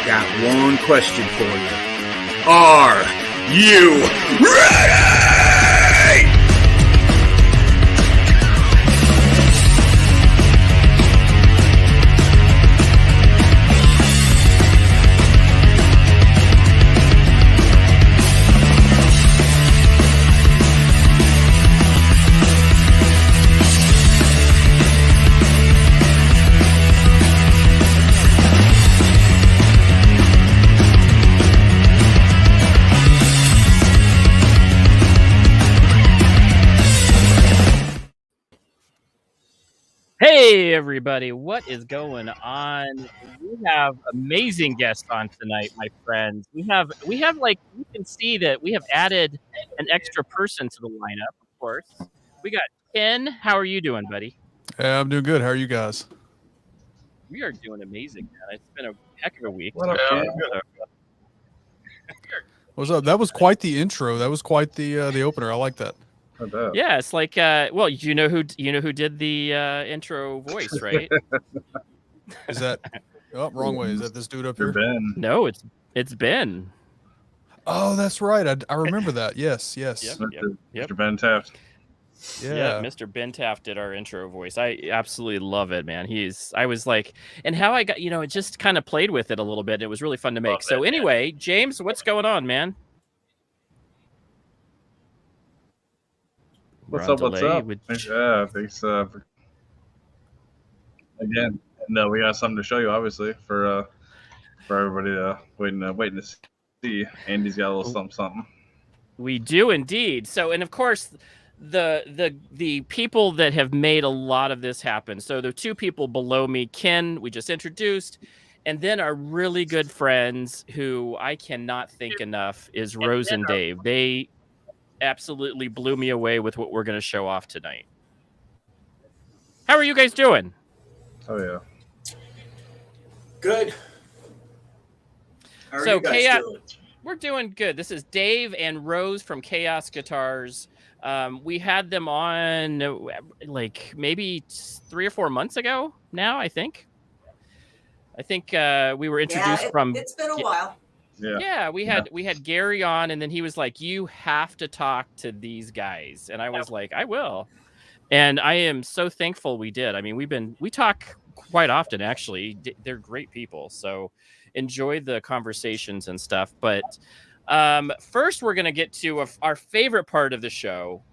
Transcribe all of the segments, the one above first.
got one question for you. Are you ready? Hey everybody, what is going on? We have amazing guests on tonight, my friends. We have like, you can see that we have added an extra person to the lineup, of course. We got Ken. How are you doing, buddy? Yeah, I'm doing good. How are you guys? We are doing amazing, man. It's been a heck of a week. What up, Ken? What's up? That was quite the intro. That was quite the opener. I like that. Yeah, it's like well, you know who did the intro voice, right? Is that wrong way? Is that this dude up here? Ben. No, it's Ben. Oh, that's right. I remember that. Yes. Yep. Mr. Ben Taft. Yeah, Mr. Ben Taft did our intro voice. I absolutely love it, man. I was like, and how I got, it just kind of played with it a little bit. It was really fun to make. So anyway, James, what's going on, man? What's up? Yeah, thanks. Again, no, we got something to show you, obviously, for everybody waiting to see. Andy's got a little something. We do indeed. So, and of course, the people that have made a lot of this happen. So the two people below me, Ken, we just introduced, and then our really good friends who I cannot thank enough is Rose and Dave. They absolutely blew me away with what we're going to show off tonight. How are you guys doing? Oh yeah, good. How are so you guys doing? We're doing good. This is Dave and Rose from Chaos Guitars. We had them on like maybe 3 or 4 months ago now, I think. We were introduced from... It's been a while. Yeah, we had Gary on, and then he was like, you have to talk to these guys. And I was like, I will. And I am so thankful we did. I mean, we talk quite often, actually. They're great people. So enjoy the conversations and stuff. But first, we're going to get to our favorite part of the show,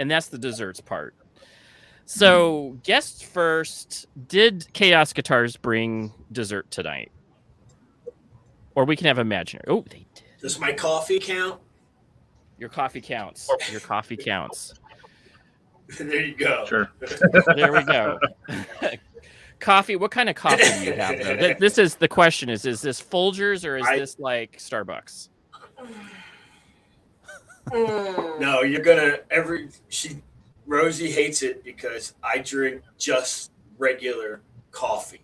and that's the desserts part. So guests first, did Chaos Guitars bring dessert tonight? Or we can have imaginary. Oh, they did. Does my coffee count? Your coffee counts. Your coffee counts. There you go. Sure. There we go. Coffee. What kind of coffee do you have, though? This is the question: is this Folgers or is this like Starbucks? No, you're gonna Rosie hates it because I drink just regular coffee.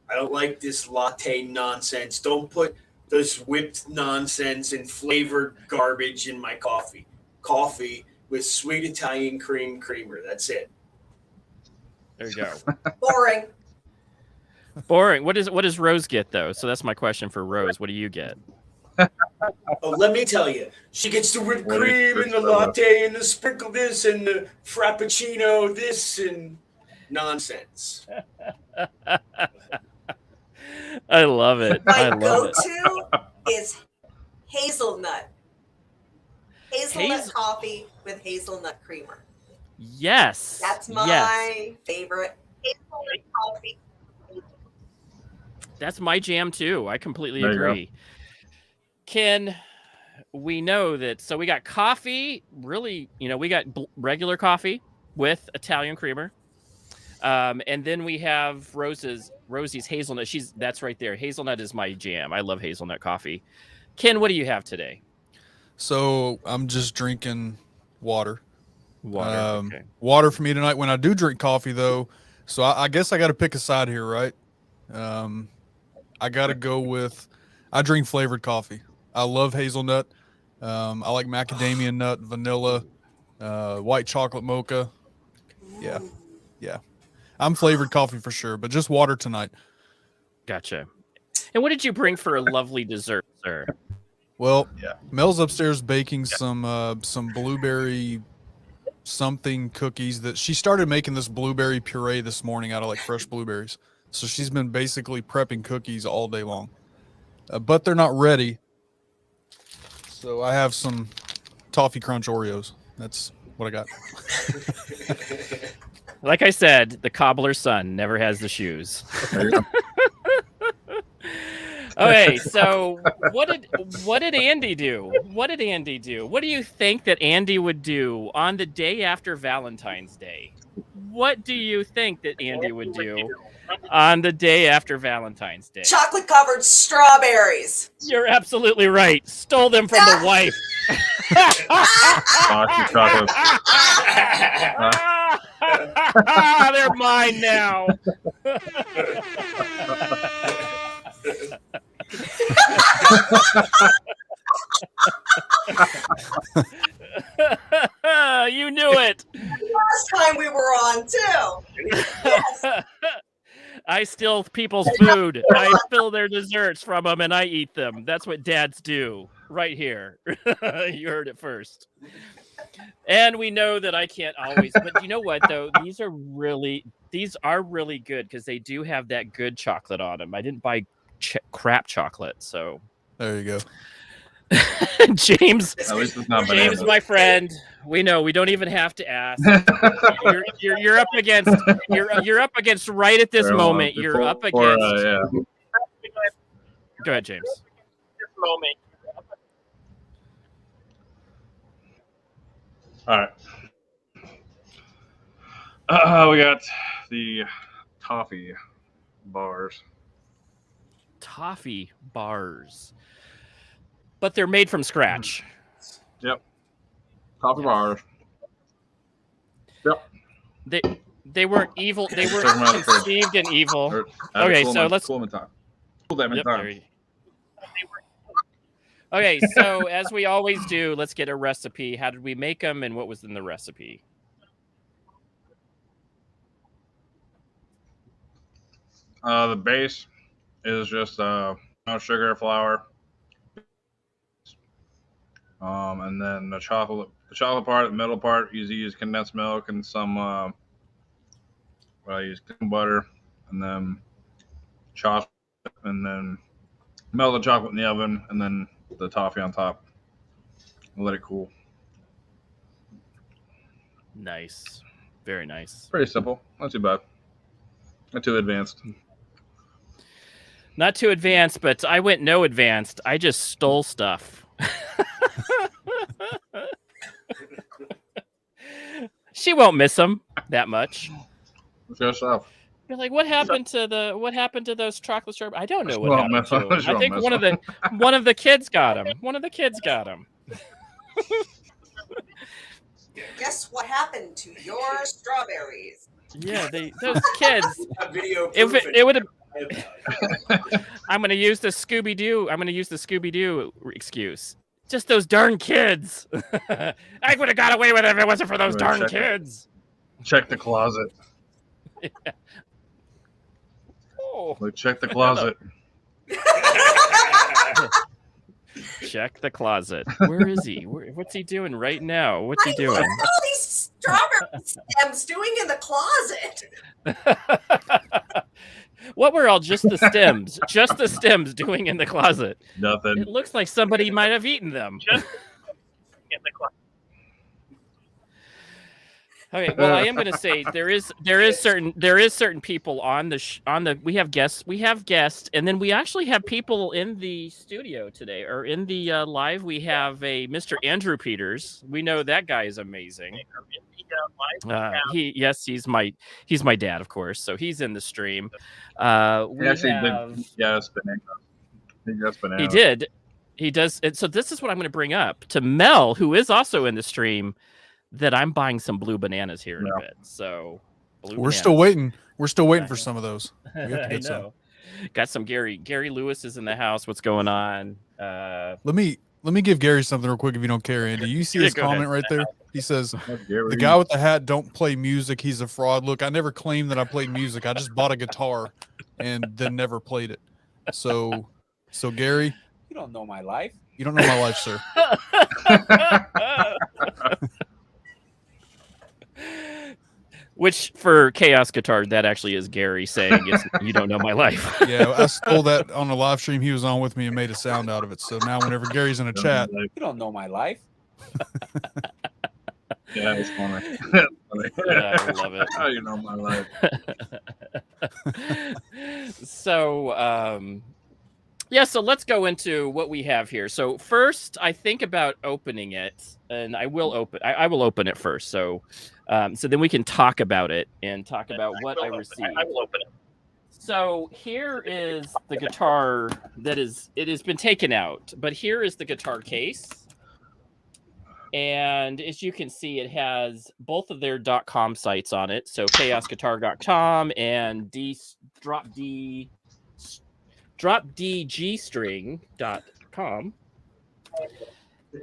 I don't like this latte nonsense. Don't put this whipped nonsense and flavored garbage in my coffee. Coffee with sweet Italian creamer. That's it. There you go. Boring. What does Rose get though? So that's my question for Rose. What do you get? Oh, let me tell you. She gets the whipped cream and the latte and the sprinkle this and the frappuccino this and nonsense. I love it. My go-to is hazelnut. Hazelnut coffee with hazelnut creamer. Yes. That's my favorite. Hazelnut coffee. That's my jam too. I completely agree. Ken, we know that. So we got coffee, really, we got regular coffee with Italian creamer. And then we have Rosie's hazelnut. That's right there. Hazelnut is my jam. I love hazelnut coffee. Ken, what do you have today? So I'm just drinking water. Okay. Water for me tonight. When I do drink coffee, though, so I guess I got to pick a side here, right? I got to go with, I drink flavored coffee. I love hazelnut. I like macadamia nut, vanilla, white chocolate mocha. Yeah. I'm flavored coffee for sure, but just water tonight. Gotcha. And what did you bring for a lovely dessert, sir? Well, Yeah. Mel's upstairs baking some blueberry something cookies that she started making this blueberry puree this morning out of like fresh blueberries. So she's been basically prepping cookies all day long, but they're not ready. So I have some toffee crunch Oreos. That's what I got. Like I said, the cobbler's son never has the shoes. There you go. Okay, so what did Andy do? What did Andy do? What do you think that Andy would do on the day after Valentine's Day? What do you think that Andy would do on the day after Valentine's Day? Chocolate covered strawberries. You're absolutely right. Stole them from the wife. Boxy chocolate. They're mine now. You knew it. Last time we were on too. Yes. I steal people's food. I steal their desserts from them and I eat them. That's what dads do right here. You heard it first. And we know that I can't always, but you know what though? These are really good because they do have that good chocolate on them. I didn't buy crap chocolate, so There you go. James, At least it's not James, bananas. my friend. We know we don't even have to ask. You're up against you're up against right at this Very well. moment. You're Before- up before, against. yeah. Go ahead, James. All right. We got the toffee bars. Toffee bars, but they're made from scratch. Yep. Toffee bars. Yep. They weren't evil. They weren't Check 'em out, conceived in evil. Or- Okay, cool so them- let's- cool them in time. Cool them in Yep, time. there you- Okay, so as we always do, let's get a recipe. How did we make them, and what was in the recipe? The base is just sugar, flour, and then the chocolate part, the middle part, you use condensed milk and some. I use butter, and then chocolate, and then melt the chocolate in the oven, and then the toffee on top. Let it cool. Nice, very nice. Pretty simple. Not too bad. Not too advanced. Not too advanced, but I went no advanced. I just stole stuff. She won't miss them that much. It's good stuff. You're like, what happened to those chocolate strawberries? I don't know what Well, happened to them. miss- I think miss one of the kids got them. One of the kids got them. Guess what happened to your strawberries? Yeah, those kids. Video If proof it would have. it. I'm gonna use the Scooby Doo excuse. Just those darn kids. I would have got away with it if it wasn't for those Right, darn check it. kids. Check the closet. Oh, Like, check the closet. check the closet. Where is he? What's he doing right now? What's he doing? What's all these strawberry stems doing in the closet? What were all just the stems? Just the stems doing in the closet? Nothing. It looks like somebody might have eaten them. Okay, well, I am going to say there is certain people on the we have guests, and then we actually have people in the studio today, or in the live. We have a Mr. Andrew Peters. We know that guy is amazing. He's my dad, of course, so he's in the stream. He actually did. Yeah, it's banana. I think that's banana. He did. He does. And so this is what I'm going to bring up to Mel, who is also in the stream, that I'm buying some blue bananas here in a bit. So We're still waiting. We're still waiting for some of those. We have to I get some. know. Got some Gary Lewis is in the house. What's going on? Let me give Gary something real quick if you don't care, Andy. You see Yeah, his go comment ahead. right there? He says, Gary. the guy with the hat don't play music. He's a fraud. Look, I never claimed that I played music. I just bought a guitar and then never played it. So Gary, You don't know my life. you don't know my life, sir. Which for Chaos Guitar, that actually is Gary saying it's you don't know my life. Yeah, I stole that on a live stream he was on with me and made a sound out of it. So now whenever Gary's in a chat, You don't know my life. Yeah, it's funny. It's funny. Yeah, I love it. How you know my life? So yeah, so let's go into what we have here. So first, I think about opening it, and I will open. I will open it first. So then we can talk about it and talk about what I received. I will open it. So here is the guitar that is. It has been taken out, but here is the guitar case. And as you can see, it has both of their .com sites on it. So ChaosGuitar.com and dropdgstring.com.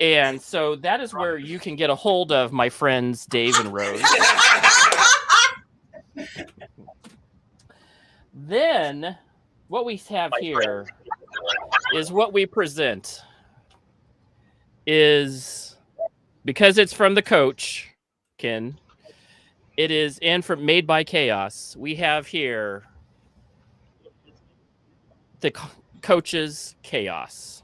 And so that is where you can get a hold of my friends Dave and Rose. Then what we have here is what we present is, because it's from the coach, Ken, it is made by Chaos. We have here the coach's Chaos.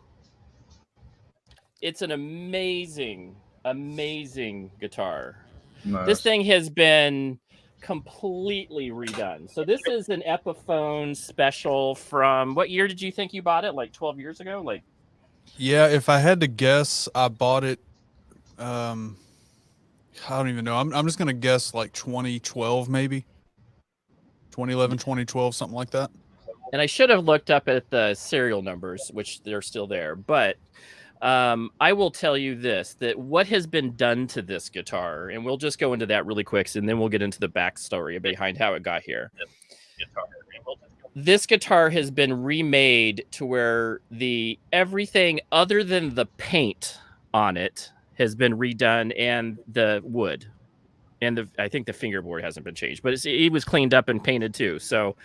It's an amazing, amazing guitar. Nice. This thing has been completely redone. So this is an Epiphone special from, what year did you think you bought it? Like 12 years ago? Like, yeah, if I had to guess, I bought it. I don't even know. I'm just gonna guess like 2012, maybe 2011, 2012, something like that. and I should have looked up at the serial numbers, which they're still there. But I will tell you this, that what has been done to this guitar, and we'll just go into that really quick, and then we'll get into the backstory behind how it got here. This guitar has been remade to where everything other than the paint on it has been redone, and the wood, and I think the fingerboard hasn't been changed, but it was cleaned up and painted too. So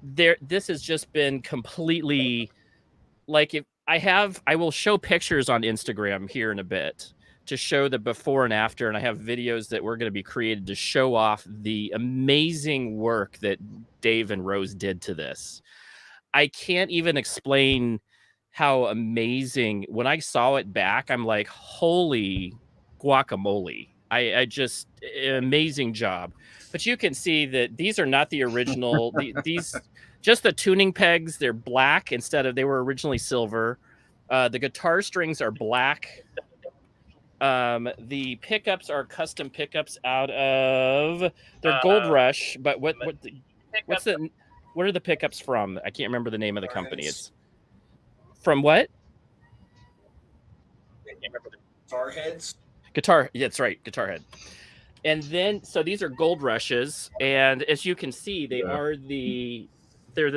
this has just been completely, like, if I will show pictures on Instagram here in a bit to show the before and after, and I have videos that we're going to be created to show off the amazing work that Dave and Rose did to this. I can't even explain how amazing. When I saw it back, I'm like, holy guacamole. I just, amazing job. But you can see that these are not the original. These just the tuning pegs, they're black they were originally silver. The guitar strings are black. The pickups are custom pickups out of, they're Gold Rush, but what are the pickups from? I can't remember the name of the company. It's from what? Guitar heads. Yeah, that's right, Guitar Head. And then, so these are Gold Rushes, and as you can see, they're the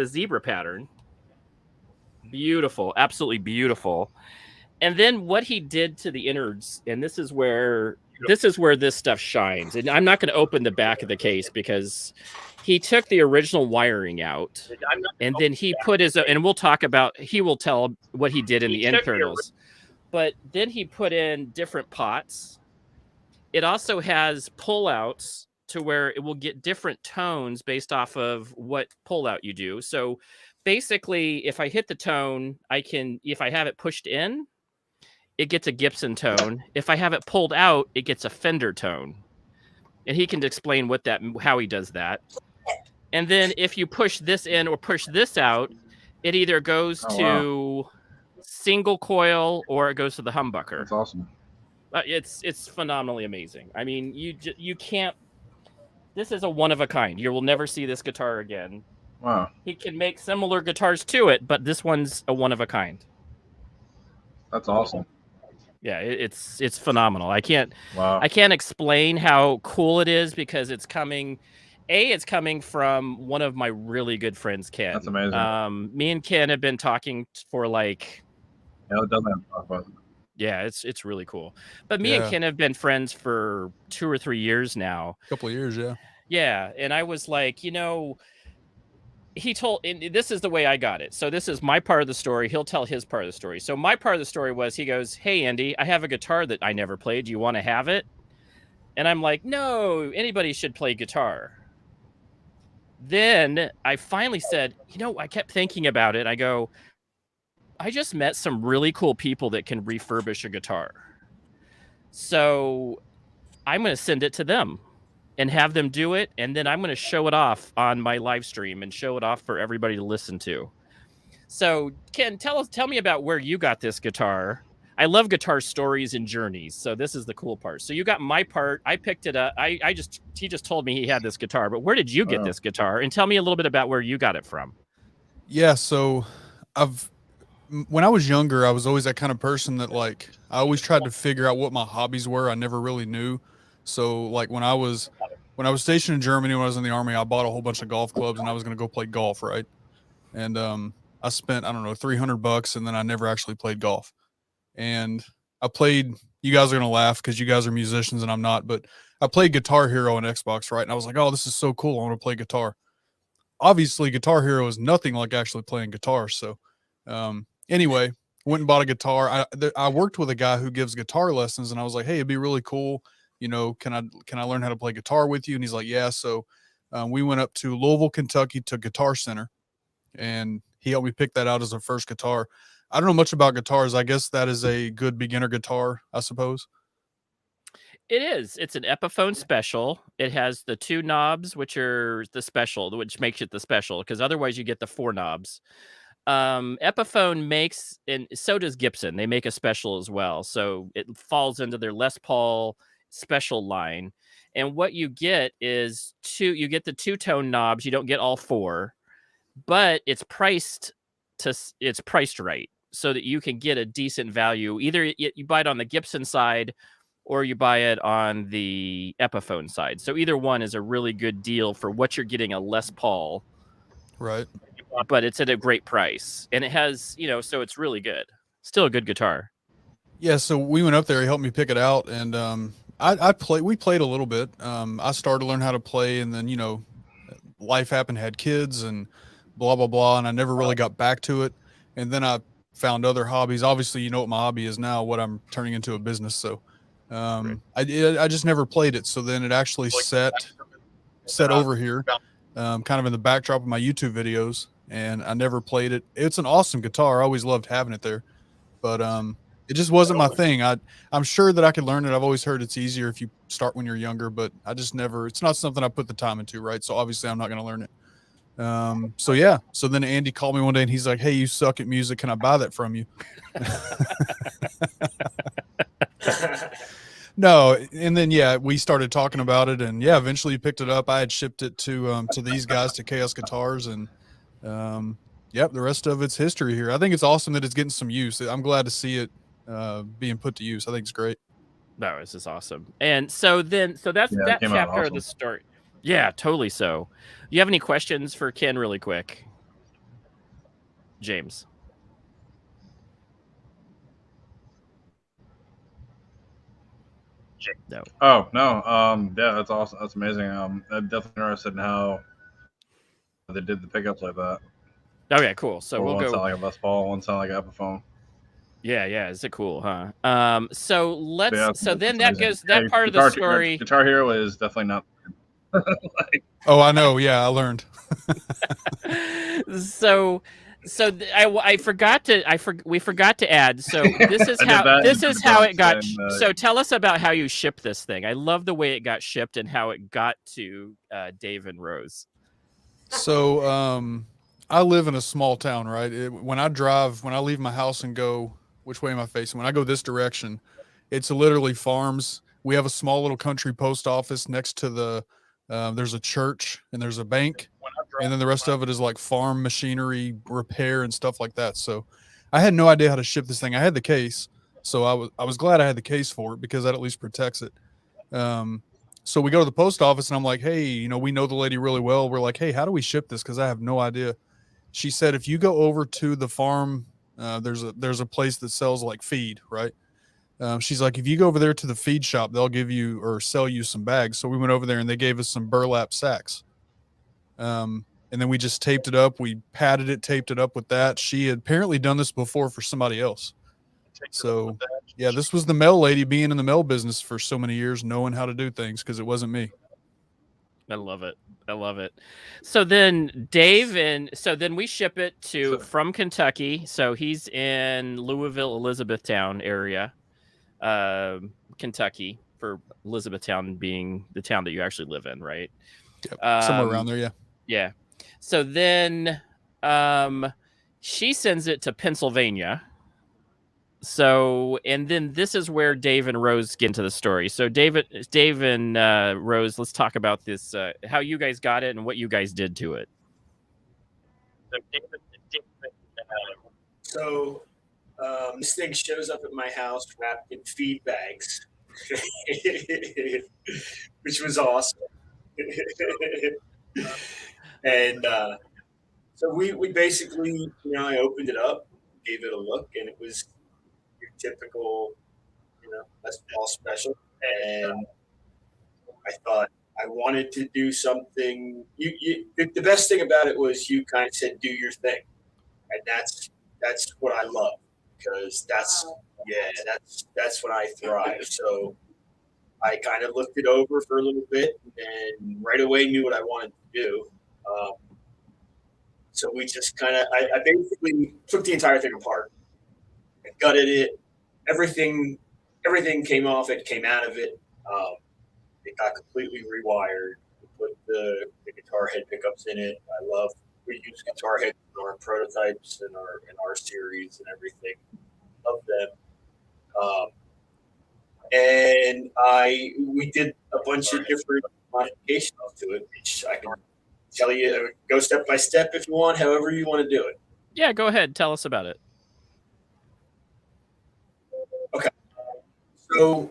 zebra pattern. Beautiful, absolutely beautiful. And then what he did to the innards, and this is where this stuff shines. And I'm not going to open the back of the case because he took the original wiring out, and then he put and we'll talk about, he will tell what he did in the internals. But then he put in different pots. It also has pullouts to where it will get different tones based off of what pullout you do. So basically, if I hit the tone, if I have it pushed in, it gets a Gibson tone. If I have it pulled out, it gets a Fender tone. And he can explain how he does that. And then if you push this in or push this out, it either goes to single coil or it goes to the humbucker. That's awesome. It's phenomenally amazing. I mean, you can't. This is a one of a kind. You will never see this guitar again. Wow. He can make similar guitars to it, but this one's a one of a kind. That's awesome. Yeah, it's phenomenal. I can't explain how cool it is because it's coming from one of my really good friends, Ken. That's amazing. Me and Ken have been talking for like. Yeah, it doesn't have to talk about it. Yeah, it's really cool. But me and Ken have been friends for 2 or 3 years now. A couple of years, yeah. Yeah, and I was like, he told, and this is the way I got it. So this is my part of the story. He'll tell his part of the story. So my part of the story was, he goes, "Hey, Andy, I have a guitar that I never played. Do you want to have it?" And I'm like, "No, anybody should play guitar." Then I finally said, I kept thinking about it. I go, I just met some really cool people that can refurbish a guitar. So I'm going to send it to them and have them do it. And then I'm going to show it off on my live stream and show it off for everybody to listen to. So Ken, tell me about where you got this guitar. I love guitar stories and journeys. So this is the cool part. So you got my part. I picked it up. He just told me he had this guitar, but where did you get this guitar? And tell me a little bit about where you got it from. Yeah. So when I was younger, I was always that kind of person that I always tried to figure out what my hobbies were. I never really knew. So when I was stationed in Germany, when I was in the Army, I bought a whole bunch of golf clubs and I was going to go play golf. Right. And, I spent, I don't know, $300 and then I never actually played golf. And I played, you guys are going to laugh because you guys are musicians and I'm not, but I played Guitar Hero on Xbox. Right. And I was like, oh, this is so cool. I want to play guitar. Obviously Guitar Hero is nothing like actually playing guitar. So, anyway, went and bought a guitar. I worked with a guy who gives guitar lessons and I was like, hey, it'd be really cool. Can I learn how to play guitar with you? And he's like, yeah. So, we went up to Louisville, Kentucky to Guitar Center and he helped me pick that out as a first guitar. I don't know much about guitars. I guess that is a good beginner guitar, I suppose. It is. It's an Epiphone special. It has the 2 knobs, which are the special, which makes it the special, because otherwise you get the 4 knobs. Epiphone makes, and so does Gibson. They make a special as well. So it falls into their Les Paul special line. And what you get is you get the 2-tone knobs. You don't get all 4, but it's priced right so that you can get a decent value. Either you buy it on the Gibson side or you buy it on the Epiphone side. So either one is a really good deal for what you're getting, a Les Paul. Right. But it's at a great price. And it has, so it's really good. Still a good guitar. Yeah, so we went up there, he helped me pick it out, and we played a little bit. I started to learn how to play, and then, life happened, had kids and blah, blah, blah, and I never really got back to it. And then I found other hobbies. Obviously, you know what my hobby is now, what I'm turning into a business. So I just never played it. So then it actually set over here, kind of in the backdrop of my YouTube videos, and I never played it. It's an awesome guitar. I always loved having it there, but it just wasn't my thing. I'm sure that I could learn it. I've always heard it's easier if you start when you're younger, but I just never, it's not something I put the time into, right? So obviously I'm not going to learn it. So yeah. So then Andy called me one day and he's like, hey, you suck at music. Can I buy that from you? No. And then, yeah, we started talking about it and yeah, eventually he picked it up. I had shipped it to these guys, to Chaos Guitars, and, yep, the rest of it's history here. I think it's awesome that it's getting some use. I'm glad to see it, being put to use. I think it's great. No, this is awesome. And so that's that chapter of the story. Yeah, totally. So you have any questions for Ken really quick? James. No. Oh no. Yeah, that's awesome. That's amazing. I'm definitely interested in how they did the pickups like that. Okay, cool. So we'll one go. Sound like a Les Paul, one sound like an Epiphone. Yeah. Is it cool, huh? So let's. Yeah, so then amazing. that goes. That part of the story. Guitar Hero is definitely not. Oh, I know. Yeah, I learned. I forgot to we forgot to add. So this is how it got. So tell us about how you shipped this thing. I love the way it got shipped and how it got to Dave and Rose. So I live in a small town, right? When I leave my house and go, which way am I facing? When I go this direction, it's literally farms. We have a small little country post office next to the. There's a church and there's a bank, and then the rest of it is like farm machinery repair and stuff like that. So I had no idea how to ship this thing. I had the case, so I was glad I had the case for it because that at least protects it. So we go to the post office and I'm like, hey, we know the lady really well. We're like, hey, how do we ship this? Because I have no idea. She said, if you go over to the farm, there's a place that sells like feed, right? She's like, if you go over there to the feed shop, they'll give you or sell you some bags. So we went over there and they gave us some burlap sacks. and then we just taped it up. We padded it, taped it up with that. She had apparently done this before for somebody else. So yeah, this was the mail lady being in the mail business for so many years, knowing how to do things, because it wasn't me. I love it. I love it. So then Dave, and so then we ship it to from Kentucky. So he's in Louisville, Elizabethtown area, Kentucky, for Elizabethtown being the town that you actually live in, right? Yep. Somewhere around there. Yeah. Yeah. So then she sends it to Pennsylvania. So, and then this is where Dave and Rose get into the story. So Dave and Rose, let's talk about this, how you guys got it and what you guys did to it. So this thing shows up at my house wrapped in feed bags, which was awesome. And so we basically, I opened it up, gave it a look, and it was your typical, that's all special. And I thought I wanted to do something. The best thing about it was you kind of said, "Do your thing," and that's what I love, because that's when I thrive. So I kind of looked it over for a little bit, and right away knew what I wanted to do. So we just kind of, I basically took the entire thing apart, and gutted it. Everything came off it, came out of it. It got completely rewired. We put the guitar head pickups in it. We use guitar heads in our prototypes and our series and everything of them. And we did a bunch of different modifications to it, which I can tell you, go step by step if you want, however you want to do it. Yeah, go ahead. Tell us about it. Okay. So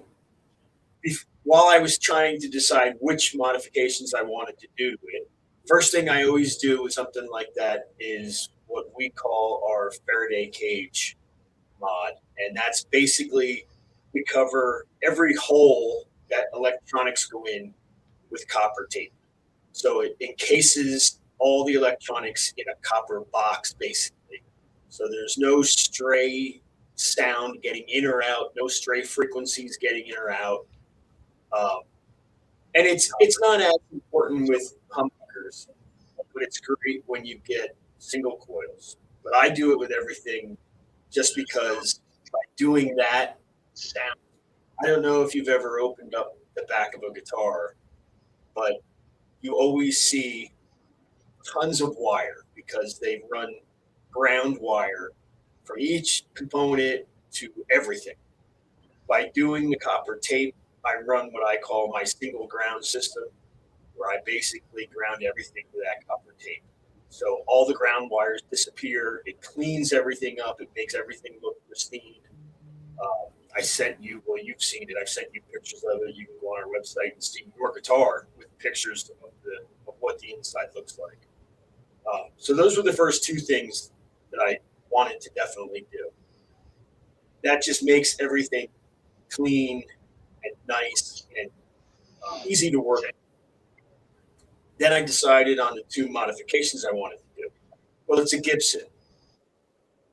while I was trying to decide which modifications I wanted to do to it, first thing I always do with something like that is what we call our Faraday cage mod. And that's basically, we cover every hole that electronics go in with copper tape. So it encases all the electronics in a copper box, basically. So there's no stray sound getting in or out, no stray frequencies getting in or out. And it's not as important with humbuckers, but it's great when you get single coils. But I do it with everything, just because by doing that sound, I don't know if you've ever opened up the back of a guitar, but you always see tons of wire, because they run ground wire from each component to everything. By doing the copper tape, I run what I call my single ground system, where I basically ground everything with that copper tape. So all the ground wires disappear. It cleans everything up. It makes everything look pristine. I sent you, well, you've seen it. I've sent you pictures of it. You can go on our website and see your guitar with pictures of what the inside looks like. So those were the first two things that I wanted to definitely do. That just makes everything clean and nice and easy to work with. Then I decided on the two modifications I wanted to do. Well, it's a Gibson,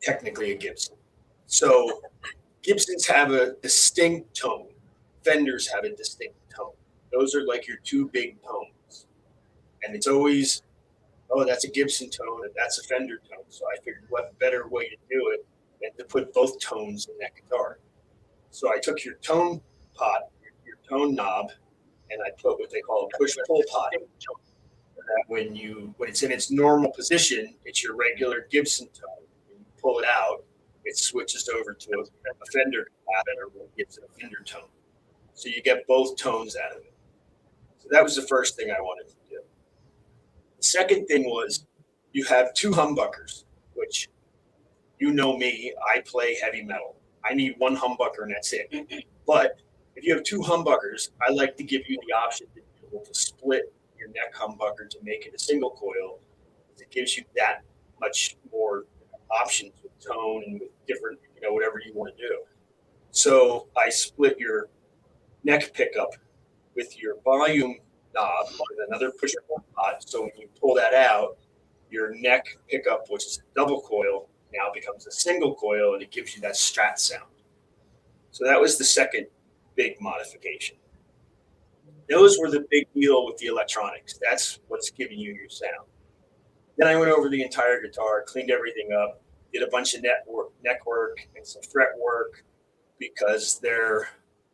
technically a Gibson. So Gibsons have a distinct tone. Fenders have a distinct tone. Those are like your two big tones. And it's always, oh, that's a Gibson tone and that's a Fender tone. So I figured what better way to do it than to put both tones in that guitar. So I took your tone pot, your tone knob, and I put what they call a push-pull pot. That when it's in its normal position, it's your regular Gibson tone. When you pull it out, it switches over to a Fender pattern, or gives it a Fender tone. So you get both tones out of it. So that was the first thing I wanted to do. The second thing was, you have two humbuckers, which, you know me, I play heavy metal. I need one humbucker and that's it. But if you have two humbuckers, I like to give you the option to be able to split your neck humbucker to make it a single coil. It gives you that much more options with tone and with different, whatever you want to do. So I split your neck pickup with your volume knob with another push-pull pot. So when you pull that out, Your neck pickup, which is a double coil, now becomes a single coil, and it gives you that Strat sound. So that was the second big modification. Those were the big deal with the electronics. That's what's giving you your sound. Then I went over the entire guitar, cleaned everything up, did a bunch of neck work and some fret work, because they're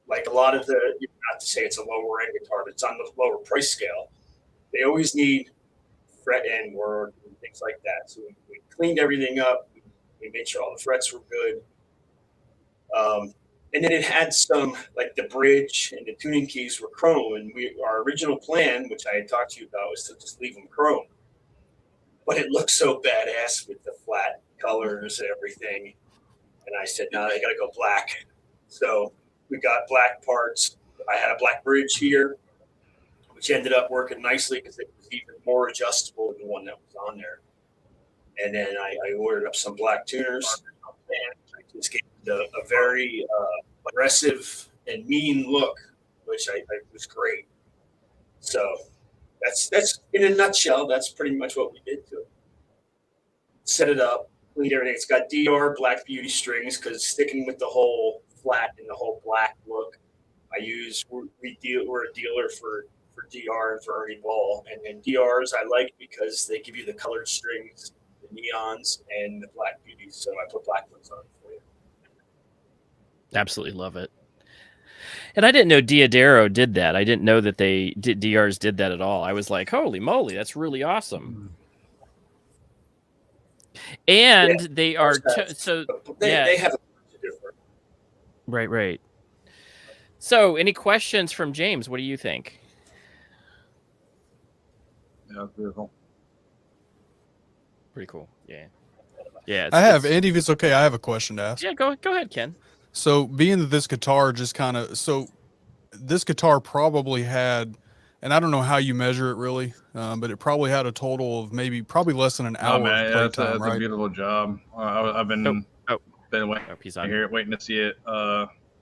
like a lot of the, not to say it's a lower end guitar, but it's on the lower price scale. They always need fret end work and things like that. So we cleaned everything up. We made sure all the frets were good. And then it had some, like the bridge and the tuning keys were chrome. And our original plan, which I had talked to you about, was to just leave them chrome. But it looked so badass with the flat colors and everything. And I said, no, they got to go black. So we got black parts. I had a black bridge here, which ended up working nicely because it was even more adjustable than the one that was on there. And then I ordered up some black tuners, and I just gave it a very aggressive and mean look, which I was great. So that's in a nutshell. That's pretty much what we did to it. Set it up, cleaned everything. It's got DR Black Beauty strings because sticking with the whole flat and the whole black look, we're a dealer for DR and for Ernie Ball, and DRs I like because they give you the colored strings, the neons, and the black beauties. So I put black ones on it for you. Absolutely love it. And I didn't know Diodero did that. I didn't know that DRs did that at all. I was like, holy moly, that's really awesome. And Yeah, they are they have a bunch of different. Right. So, any questions from James? What do you think? Yeah, that's beautiful. Pretty cool. Yeah. I have, Andy, if it's okay, I have a question to ask. Yeah, go ahead, Ken. So being that this guitar this guitar probably had, and I don't know how you measure it really, but it probably had a total of probably less than an hour of playtime, that's right? a beautiful job. I've been He's on. waiting to see it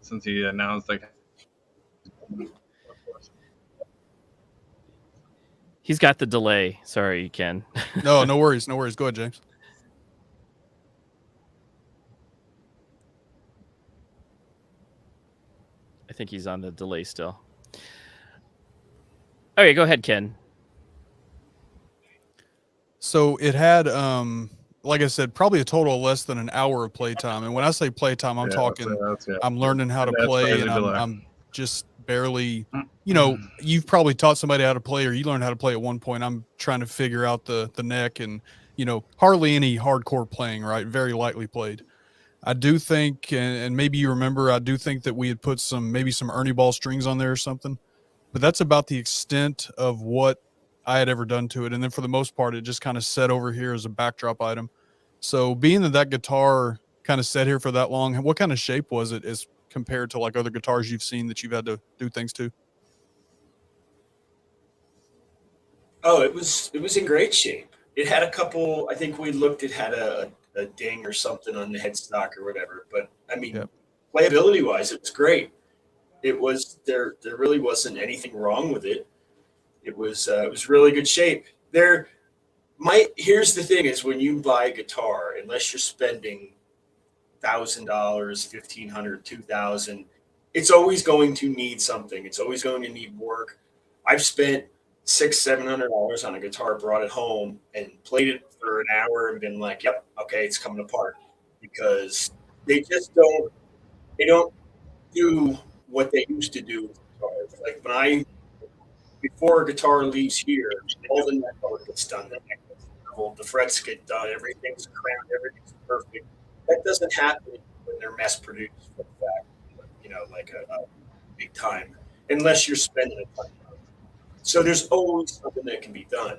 since he announced like. He's got the delay. Sorry, Ken. No worries. Go ahead, James. I think he's on the delay still. Okay, go ahead, Ken. So it had, like I said, probably a total of less than an hour of playtime. And when I say playtime, I'm talking, I'm learning how to play, and I'm just barely, you've probably taught somebody how to play, or you learned how to play at one point. I'm trying to figure out the neck, and, hardly any hardcore playing, right? Very lightly played. I do think, and maybe you remember, I do think that we had put maybe some Ernie Ball strings on there or something, but that's about the extent of what I had ever done to it. And then for the most part, it just kind of sat over here as a backdrop item. So being that guitar kind of sat here for that long, what kind of shape was it as compared to like other guitars you've seen that you've had to do things to? Oh, it was in great shape. It had a couple, I think it had a ding or something on the headstock or whatever. But I mean, playability wise, it was great. It was there really wasn't anything wrong with it. It was really good shape. Here's the thing is, when you buy a guitar, unless you're spending $1,000, $1,500, $2,000, it's always going to need something. It's always going to need work. I've spent $600-$700 on a guitar, brought it home and played it for an hour and been like, yep, okay, it's coming apart, because they just don't do what they used to do with guitars. Like before a guitar leaves here, all the neck work gets done, the frets get done, everything's crowned, everything's perfect. That doesn't happen when they're mass produced, for the fact, like a big time, unless you're spending a ton of money. So there's always something that can be done.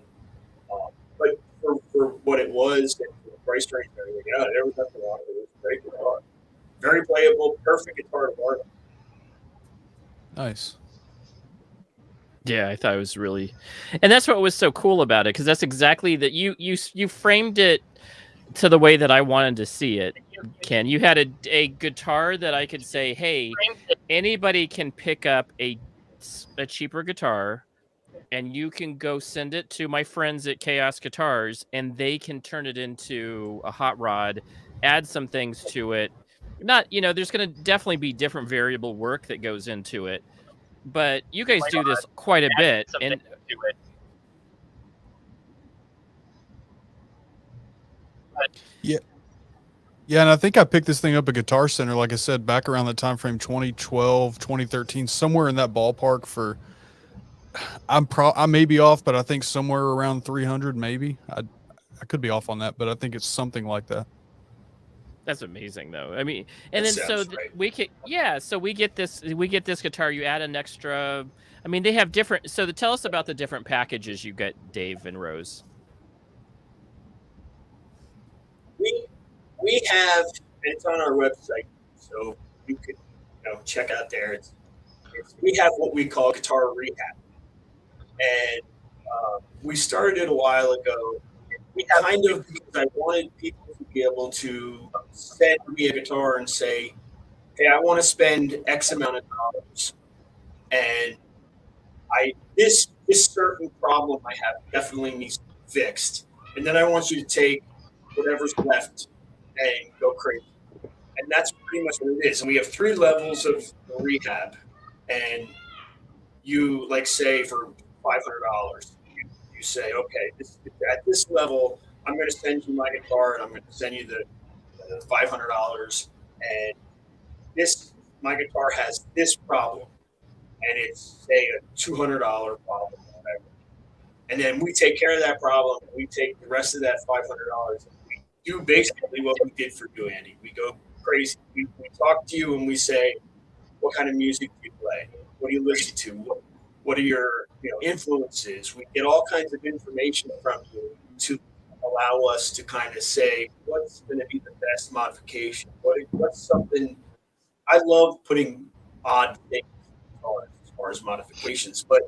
But for what it was, and for the price range and everything, there was nothing wrong with it. It was a great guitar. Very playable, perfect guitar to learn. Nice. Yeah, I thought it was really, and that's what was so cool about it, because that's exactly that you framed it to the way that I wanted to see it, Ken. You had a guitar that I could say, hey, anybody can pick up a cheaper guitar and you can go send it to my friends at Chaos Guitars, and they can turn it into a hot rod, add some things to it. Not, there's going to definitely be different variable work that goes into it, but you guys do this quite a bit. And Yeah. Yeah, and I think I picked this thing up at Guitar Center, like I said, back around that time frame, 2012, 2013, somewhere in that ballpark for I may be off, but I think somewhere around 300 maybe. I could be off on that, but I think it's something like that. that's amazing, though. I mean, and That then so sounds right. we get this guitar. You add an extra. I mean, they have different. So tell us about the different packages you get, Dave and Rose. We have, and it's on our website, so you can check out there. We have what we call guitar rehab, and we started it a while ago. We kind of, because I wanted people to be able to send me a guitar and say, "Hey, I want to spend X amount of dollars, and this certain problem I have definitely needs to be fixed, and then I want you to take whatever's left and go crazy." And that's pretty much what it is. And we have 3 levels of rehab, and you say for $500, you say, okay, at this level, I'm going to send you my guitar, and I'm going to send you the $500, and my guitar has this problem, and it's say a $200 problem, whatever. And then we take care of that problem. We take the rest of that $500. We do basically what we did for you, Andy. We go crazy. We talk to you and we say, what kind of music do you play? What do you listen to? What are your influences? We get all kinds of information from you to allow us to kind of say what's going to be the best modification. What's something I love putting odd things as far as modifications, but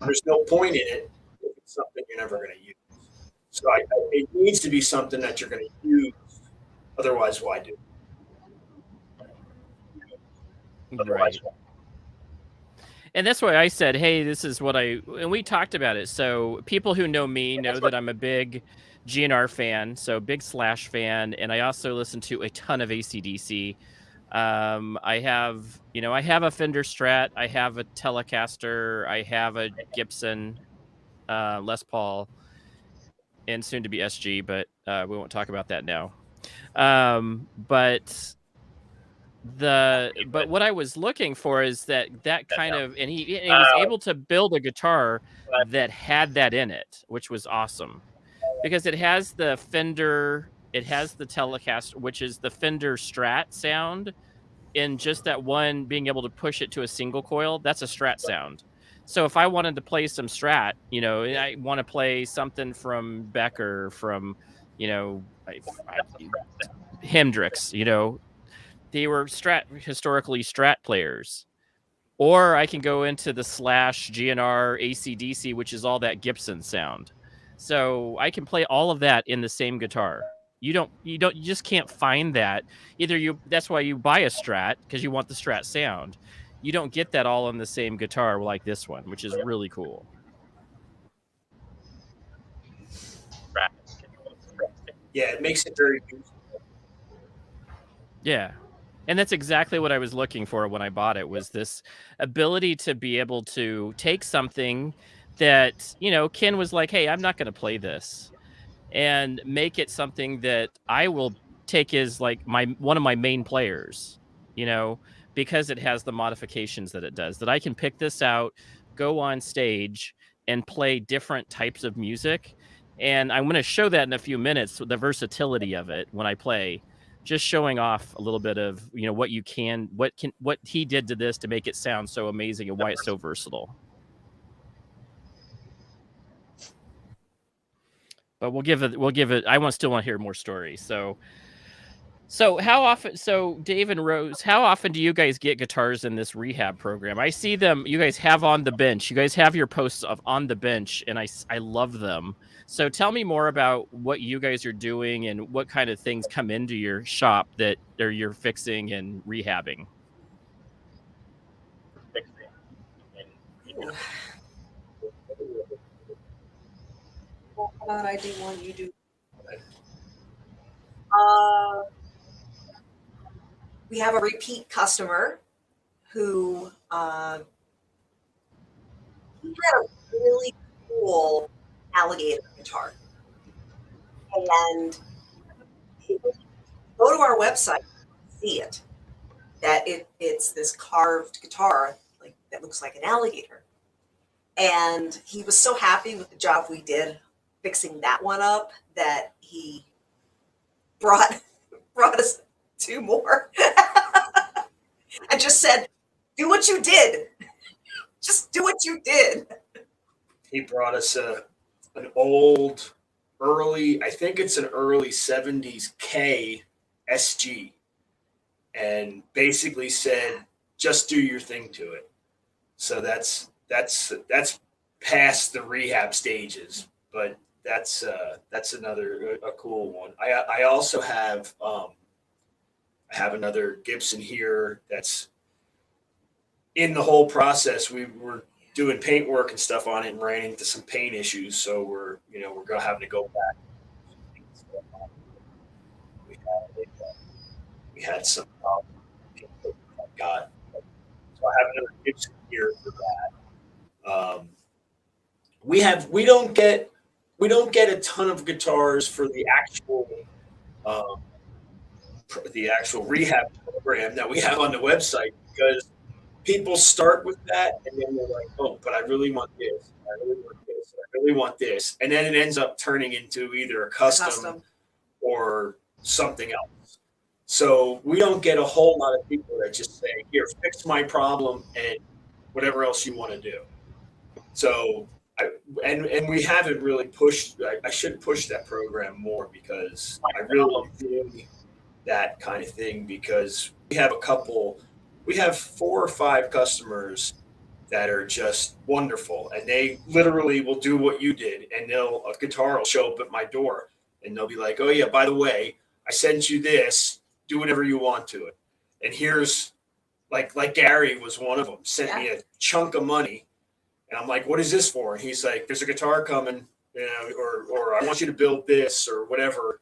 there's no point in it if it's something you're never going to use. So it needs to be something that you're going to use. Otherwise, why do it? Right. And that's why I said, hey, this is what and we talked about it. So people who know me know that I'm a big GNR fan, so big Slash fan, and I also listen to a ton of AC/DC. I have a Fender Strat, I have a Telecaster, I have a Gibson Les Paul, and soon to be SG, but we won't talk about that now. But what I was looking for is that kind of, and he was able to build a guitar that had that in it, which was awesome, because it has the Fender, it has the Telecaster, which is the Fender Strat sound, in just that one, being able to push it to a single coil. That's a Strat sound. So if I wanted to play some Strat, I want to play something from Becker, from Hendrix, they were historically Strat players. Or I can go into the Slash, GNR, AC/DC, which is all that Gibson sound. So I can play all of that in the same guitar. You just can't find that. That's why you buy a Strat, because you want the Strat sound. You don't get that all on the same guitar like this one, which is really cool. Yeah, it makes it very useful. Yeah. And that's exactly what I was looking for when I bought it, was this ability to be able to take something that, Ken was like, hey, I'm not going to play this, and make it something that I will take as like one of my main players, because it has the modifications that it does, that I can pick this out, go on stage and play different types of music. And I'm going to show that in a few minutes, the versatility of it when I play, just showing off a little bit of, what he did to this to make it sound so amazing, and why it's so versatile. But we'll give it. I still want to hear more stories. So how often? So Dave and Rose, how often do you guys get guitars in this rehab program? I see them. You guys have on the bench. You guys have your posts of on the bench, and I love them. So tell me more about what you guys are doing and what kind of things come into your shop that you're fixing and rehabbing. about I do one, you do. We have a repeat customer who he had a really cool alligator guitar, and if you go to our website, see it. That it's this carved guitar like that looks like an alligator. And he was so happy with the job we did fixing that one up that he brought us two more and just said, "Do what you did. Just do what you did." He brought us an old, I think it's an early 70s K SG, and basically said, just do your thing to it. So that's past the rehab stages, but that's another a cool one. I also have I have another Gibson here that's in the whole process. We were doing paint work and stuff on it and ran into some paint issues, so we're going having to go back. We had some problems. Got so I have another Gibson here for that. We don't get a ton of guitars for um, the actual rehab program that we have on the website, because people start with that and then they're like, oh, but I really want this, I really want this, I really want this, and then it ends up turning into either a custom or something else. So we don't get a whole lot of people that just say, here, fix my problem and whatever else you want to do. So and we haven't really pushed. I should push that program more, because I really enjoy that kind of thing, because we have 4 or 5 customers that are just wonderful, and they literally will do what you did, and a guitar will show up at my door and they'll be like, oh yeah, by the way, I sent you this, do whatever you want to it. And here's like Gary was one of them, sent me a chunk of money. And I'm like, what is this for? And he's like, there's a guitar coming, or I want you to build this or whatever,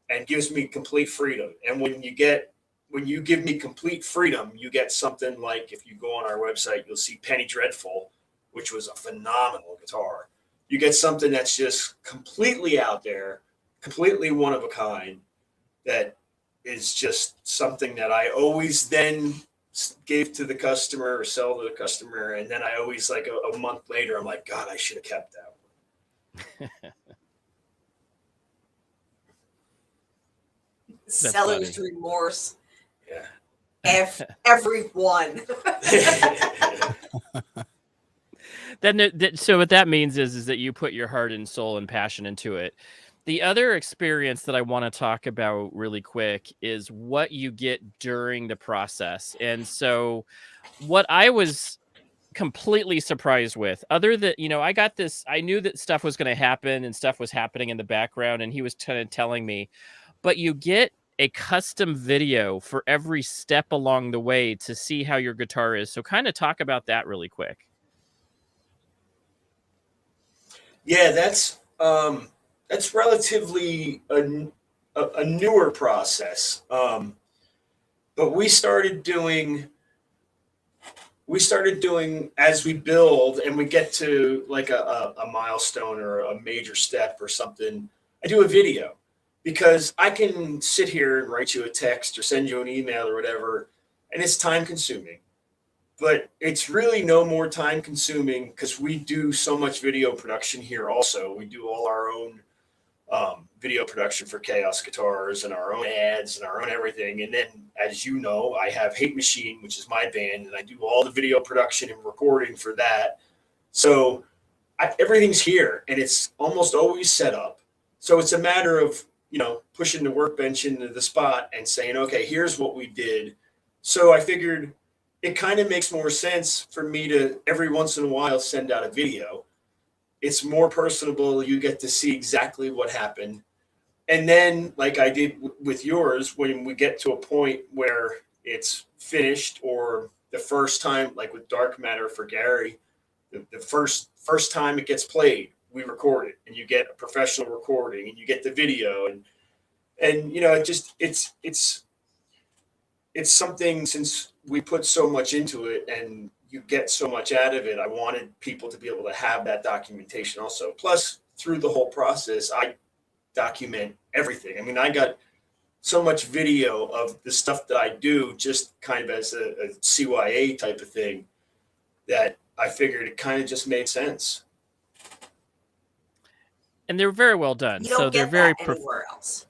and gives me complete freedom. And when you give me complete freedom, you get something like, if you go on our website, you'll see Penny Dreadful, which was a phenomenal guitar. You get something that's just completely out there, completely one of a kind, that is just something that I always then give to the customer or sell to the customer, and then I always, like a month later, I'm like, God, I should have kept that one. Seller's remorse. Yeah. Everyone. So what that means is that you put your heart and soul and passion into it. The other experience that I want to talk about really quick is what you get during the process. And so what I was completely surprised with, other than, I knew that stuff was going to happen and stuff was happening in the background, and he was kind of telling me, but you get a custom video for every step along the way to see how your guitar is. So kind of talk about that really quick. Yeah, that's relatively a newer process. But we started doing as we build and we get to like a milestone or a major step or something, I do a video, because I can sit here and write you a text or send you an email or whatever, and it's time consuming. But it's really no more time consuming, because we do so much video production here also. We do all our own video production for Chaos Guitars, and our own ads and our own everything. And then, as you know, I have Hate Machine, which is my band, and I do all the video production and recording for that. So everything's here, and it's almost always set up. So it's a matter of, pushing the workbench into the spot and saying, okay, here's what we did. So I figured it kind of makes more sense for me to every once in a while send out a video. It's more personable. You get to see exactly what happened. And then, like I did with yours, when we get to a point where it's finished, or the first time, like with Dark Matter for Gary, the first time it gets played, we record it, and you get a professional recording, and you get the video, and you know, it's something, since we put so much into it and you get so much out of it. I wanted people to be able to have that documentation also. Plus, through the whole process, I document everything. I mean, I got so much video of the stuff that I do, just kind of as a CYA type of thing, that I figured it kind of just made sense. And they're very well done. You So don't they're get very that anywhere else.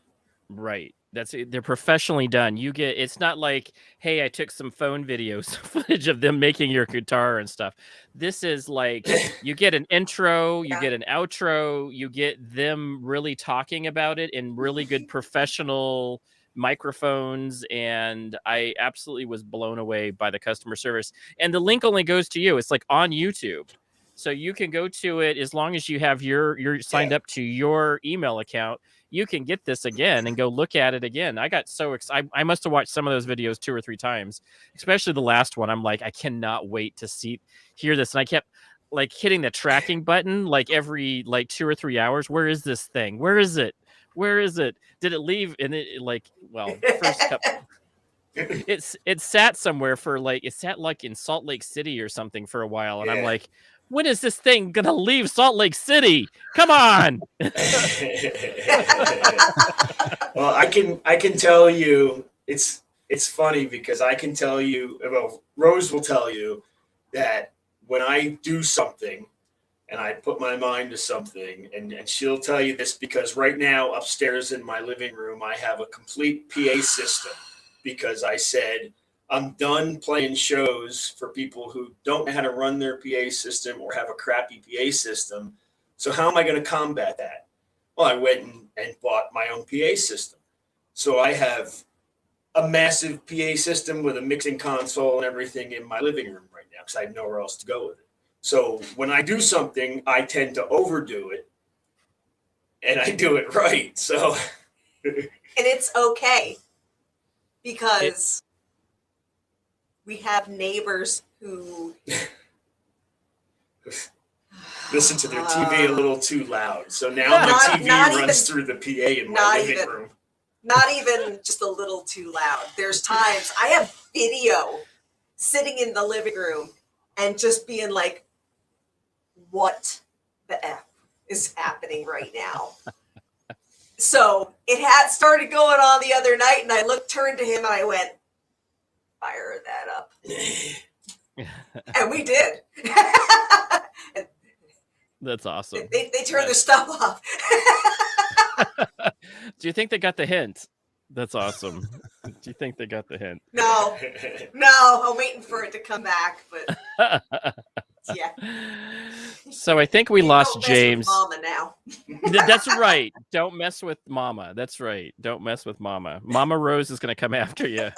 right. They're professionally done. You get, it's not like, hey, I took some phone videos footage of them making your guitar and stuff. This is like, you get an intro, you get an outro, you get them really talking about it in really good professional microphones, and I absolutely was blown away by the customer service. And the link only goes to you. It's like on YouTube. So you can go to it as long as you have you're signed up to your email account. You can get this again and go look at it again. I got so excited. I must have watched some of those videos 2 or 3 times, especially the last one. I'm like, I cannot wait to hear this. And I kept like hitting the tracking button like every like 2 or 3 hours. Where is this thing? Where is it? Where is it? Did it leave? And it like, well, first couple. It sat somewhere for like, it sat like in Salt Lake City or something for a while. And I'm like, when is this thing gonna leave Salt Lake City? Come on. Well, I can tell you, it's funny because I can tell you, well, Rose will tell you that when I do something and I put my mind to something, and she'll tell you this, because right now upstairs in my living room, I have a complete PA system, because I said, I'm done playing shows for people who don't know how to run their PA system or have a crappy PA system. So how am I going to combat that? Well, I went and bought my own PA system. So I have a massive PA system with a mixing console and everything in my living room right now, because I have nowhere else to go with it. So when I do something, I tend to overdo it, and I do it right. So, and it's okay, because we have neighbors who listen to their TV a little too loud. So now my TV runs through the PA in my living room. Not even just a little too loud. There's times I have video sitting in the living room and just being like, what the F is happening right now? So it had started going on the other night, and I turned to him and I went, fire that up. And we did. That's awesome. They turned their stuff off. Do you think they got the hint? That's awesome. Do you think they got the hint? No, I'm waiting for it to come back, but yeah. So I think we lost James. Mama now. That's right. Don't mess with Mama. That's right. Don't mess with Mama. Mama Rose is going to come after you.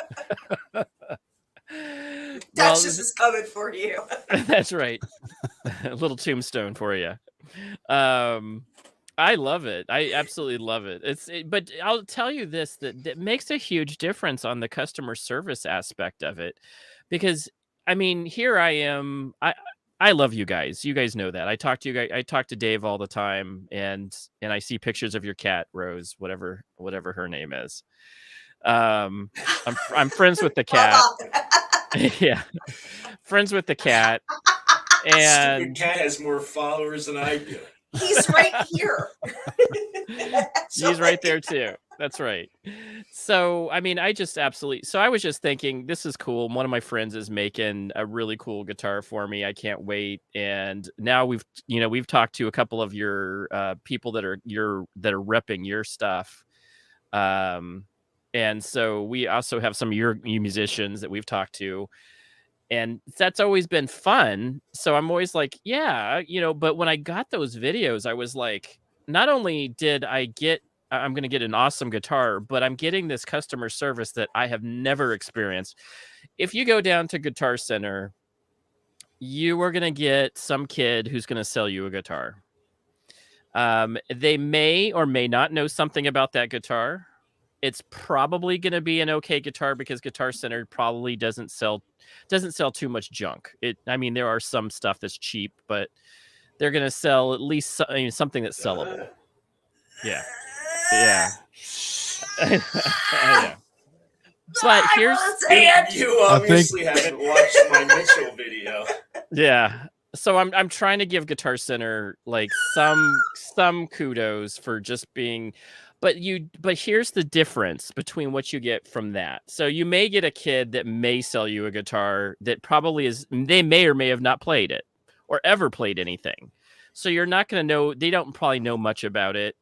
Duchess is coming for you. That's right. A little tombstone for you. I love it. I absolutely love it. But I'll tell you this, that makes a huge difference on the customer service aspect of it, because I mean, here I am. I love you guys. You guys know that. I talk to you guys. I talk to Dave all the time, and I see pictures of your cat, Rose, whatever her name is. I'm friends with the cat. Yeah, friends with the cat. And stupid cat has more followers than I do. He's right here. He's right there too. That's right. So, I mean, I just absolutely. So I was just thinking, this is cool. One of my friends is making a really cool guitar for me. I can't wait. And now we've talked to a couple of your people that are repping your stuff. And so we also have some of your musicians that we've talked to. And that's always been fun. So I'm always like, yeah, but when I got those videos, I was like, not only did I'm going to get an awesome guitar, but I'm getting this customer service that I have never experienced. If you go down to Guitar Center, you are going to get some kid who's going to sell you a guitar. They may or may not know something about that guitar. It's probably going to be an okay guitar, because Guitar Center probably doesn't sell too much junk. I mean, there are some stuff that's cheap, but they're going to sell at least something that's sellable. Yeah. Yeah. I know. But here's you obviously haven't watched my Mitchell video. Yeah. So I'm trying to give Guitar Center like some kudos for just being, but here's the difference between what you get from that. So you may get a kid that may sell you a guitar that probably they may or may have not played it or ever played anything. So you're not going to know, they don't probably know much about it,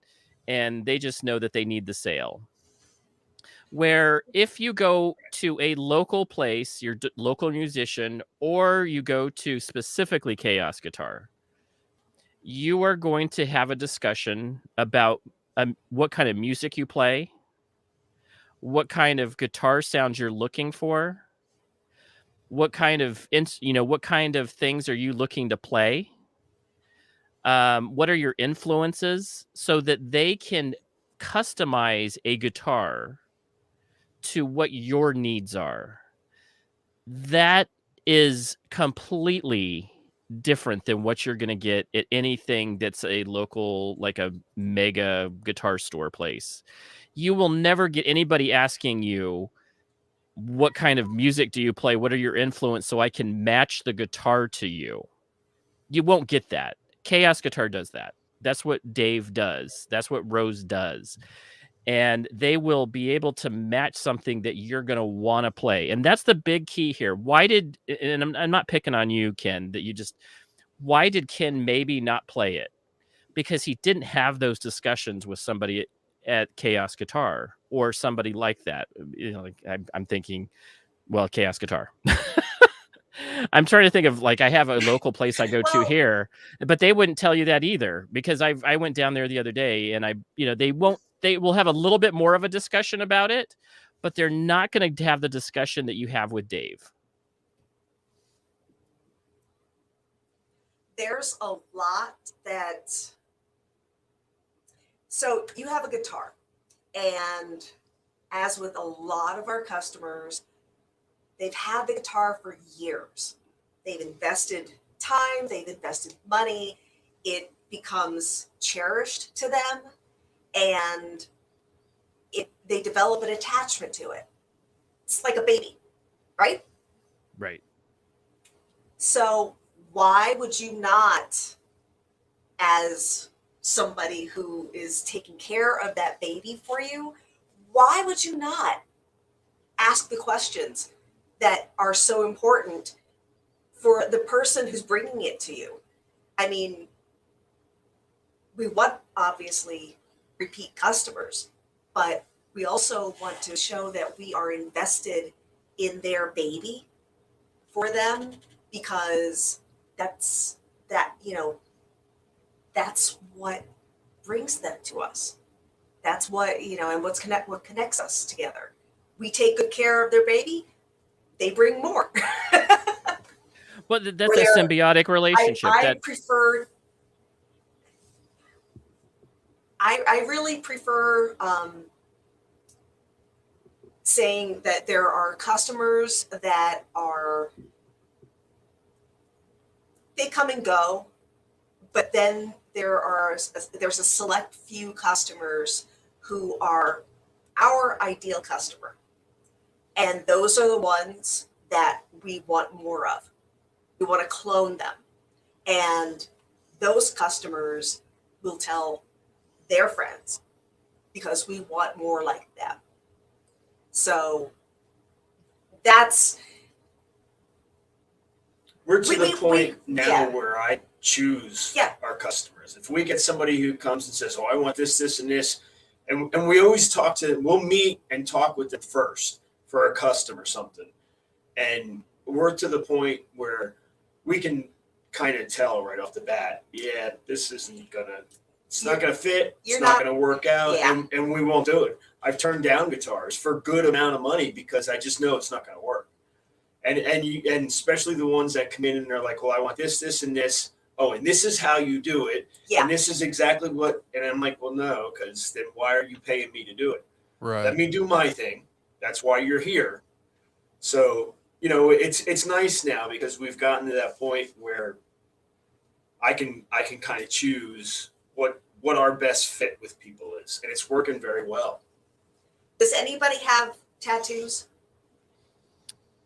and they just know that they need the sale. Where if you go to a local place, your local musician, or you go to specifically ChaosGuitar, you are going to have a discussion about what kind of music you play, what kind of guitar sounds you're looking for, what kind of what kind of things are you looking to play, what are your influences, so that they can customize a guitar to what your needs are. That is completely different than what you're going to get at anything that's a local, like a mega guitar store place. You will never get anybody asking you, what kind of music do you play? What are your influence, so I can match the guitar to you? You won't get that. ChaosGuitar does that. That's what Dave does. That's what Rose does. And they will be able to match something that you're going to want to play. And that's the big key here. And I'm not picking on you, Ken, why did Ken maybe not play it? Because he didn't have those discussions with somebody at ChaosGuitar or somebody like that. Like I'm thinking, well, ChaosGuitar. I'm trying to think of, like, I have a local place I go to here, but they wouldn't tell you that either, because I went down there the other day, and they will have a little bit more of a discussion about it, but they're not going to have the discussion that you have with Dave. There's a lot so you have a guitar, and as with a lot of our customers, they've had the guitar for years. They've invested time, they've invested money. It becomes cherished to them, and they develop an attachment to it. It's like a baby, right? Right. So why would you not, as somebody who is taking care of that baby for you, why would you not ask the questions that are so important for the person who's bringing it to you? I mean, we want, obviously, repeat customers, but we also want to show that we are invested in their baby for them, because that's what brings them to us. That's what, and what connects us together. We take good care of their baby, they bring more. Well, that's a symbiotic relationship. I really prefer saying that there are customers that they come and go, but then there's a select few customers who are our ideal customer. And those are the ones that we want more of. We want to clone them. And those customers will tell their friends, because we want more like them. So we're to the point now where I choose our customers. If we get somebody who comes and says, "Oh, I want this, this, and this," and we always we'll meet and talk with them first for a custom or something. And we're to the point where we can kind of tell right off the bat, this it's not gonna fit, it's not gonna work out, and we won't do it. I've turned down guitars for a good amount of money because I just know it's not gonna work. And especially the ones that come in and they're like, "Well, I want this, this, and this. Oh, and this is how you do it. Yeah. And this is exactly what," and I'm like, "Well, no, because then why are you paying me to do it? Right. Let me do my thing. That's why you're here." So, it's nice now because we've gotten to that point where I can kind of choose what our best fit with people is, and it's working very well. Does anybody have tattoos?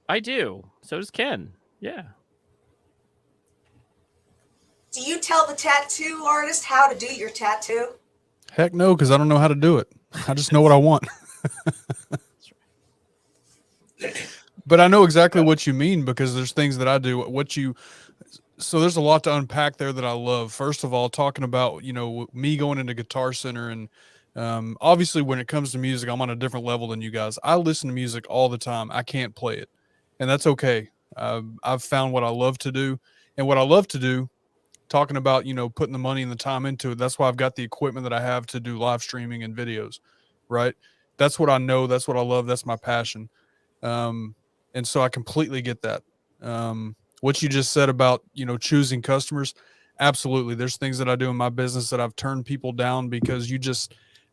I do. So does Ken. Yeah. Do you tell the tattoo artist how to do your tattoo? Heck no, because I don't know how to do it. I just know what I want. But I know exactly what you mean, because there's things that I do. So there's a lot to unpack there that I love. First of all, talking about, me going into Guitar Center, and obviously when it comes to music, I'm on a different level than you guys. I listen to music all the time. I can't play it, and that's okay. I've found what I love to do, and what I love to do, talking about, putting the money and the time into it. That's why I've got the equipment that I have to do live streaming and videos, right? That's what I know. That's what I love. That's my passion. And so I completely get that. What you just said about, choosing customers. Absolutely. There's things that I do in my business that I've turned people down because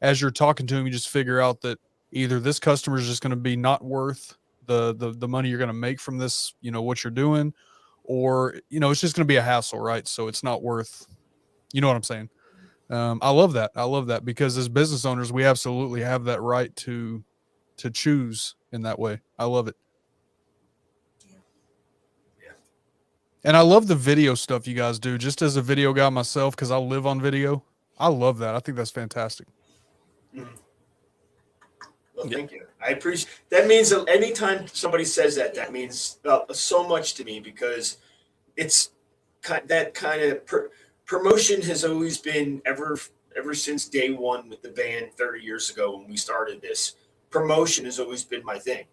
as you're talking to them, you just figure out that either this customer is just going to be not worth the money you're going to make from this, what you're doing, or, it's just going to be a hassle. Right. So it's not worth, you know what I'm saying? I love that. I love that, because as business owners, we absolutely have that right to choose in that way. I love it. And I love the video stuff you guys do, just as a video guy myself, because I live on video. I love that. I think that's fantastic. Well, thank you. I appreciate that. Means anytime somebody says that, that means so much to me, because it's that kind of promotion has always been ever since day one with the band 30 years ago when we started this. Promotion has always been my thing.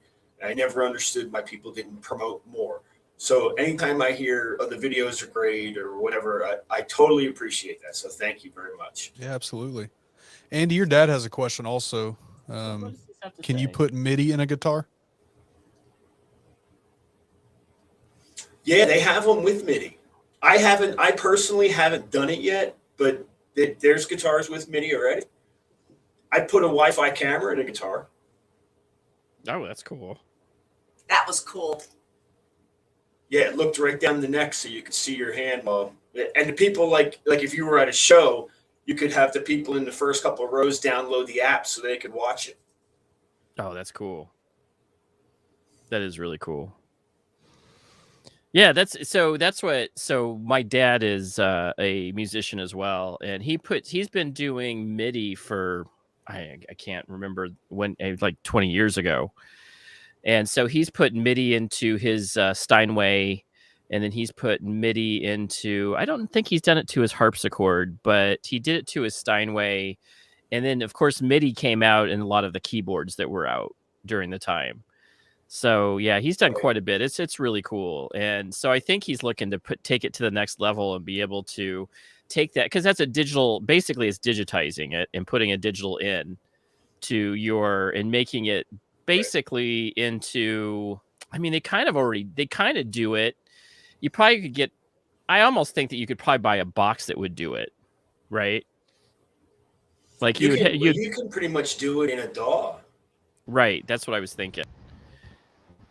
I never understood why people didn't promote more. So anytime I hear, oh, the videos are great or whatever, I totally appreciate that. So thank you very much. Yeah, absolutely. Andy, your dad has a question also. Can you put MIDI in a guitar? Yeah, they have them with MIDI. I personally haven't done it yet, but there's guitars with MIDI already. I put a Wi-Fi camera in a guitar. Oh, that's cool. That was cool. Yeah, it looked right down the neck so you could see your hand. And the people, like if you were at a show, you could have the people in the first couple of rows download the app so they could watch it. Oh, that's cool. That is really cool. Yeah, so my dad is a musician as well, and he's been doing MIDI for I can't remember when, like 20 years ago. And so he's put MIDI into his Steinway, and then he's put MIDI into, I don't think he's done it to his harpsichord, but he did it to his Steinway. And then, of course, MIDI came out in a lot of the keyboards that were out during the time. So, yeah, he's done quite a bit. It's really cool. And so I think he's looking to take it to the next level and be able to take that, because that's a digital, basically it's digitizing it and putting a digital in to and making it basically into, I mean, they kind of do it. You probably could get, I almost think that you could probably buy a box that would do it, right? Like you can pretty much do it in a DAW. Right, that's what I was thinking.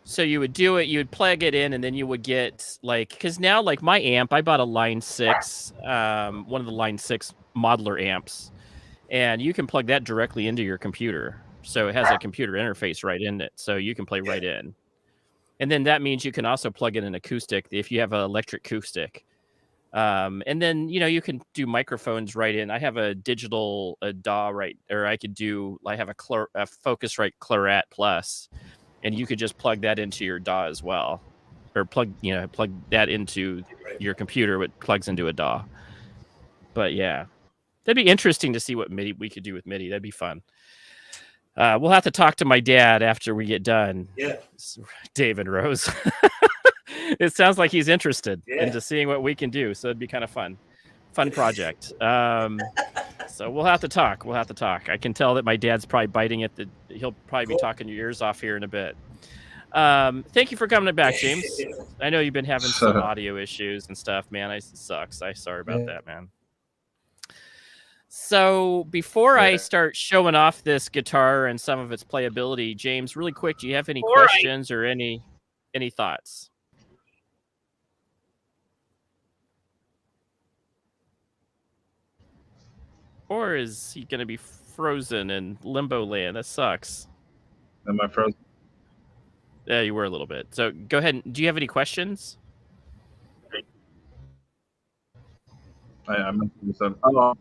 So you would do it, you would plug it in, and then you would get, like, because now, like, my amp, I bought a Line 6, one of the Line 6 modular amps, and you can plug that directly into your computer. So it has a computer interface right in it, so you can play right in. And then that means you can also plug in an acoustic if you have an electric acoustic. And then, you can do microphones right in. I have a digital DAW right, or I have a Focusrite Claret Plus, and you could just plug that into your DAW as well, or plug that into your computer. It plugs into a DAW. But yeah, that'd be interesting to see what MIDI we could do with MIDI. That'd be fun. We'll have to talk to my dad after we get done. Yeah, David Rose. It sounds like he's interested into seeing what we can do. So it'd be kind of fun project. So we'll have to talk. I can tell that my dad's probably biting at he'll probably be talking your ears off here in a bit. Thank you for coming back, James. I know you've been having some audio issues and stuff, man. It sucks. Sorry about that, man. So before I start showing off this guitar and some of its playability, James, really quick, do you have any questions or any thoughts? or is he going to be frozen in limbo land? That sucks. Am I frozen? Yeah, you were a little bit. So go ahead. Do you have any questions? I mentioned you said, oh,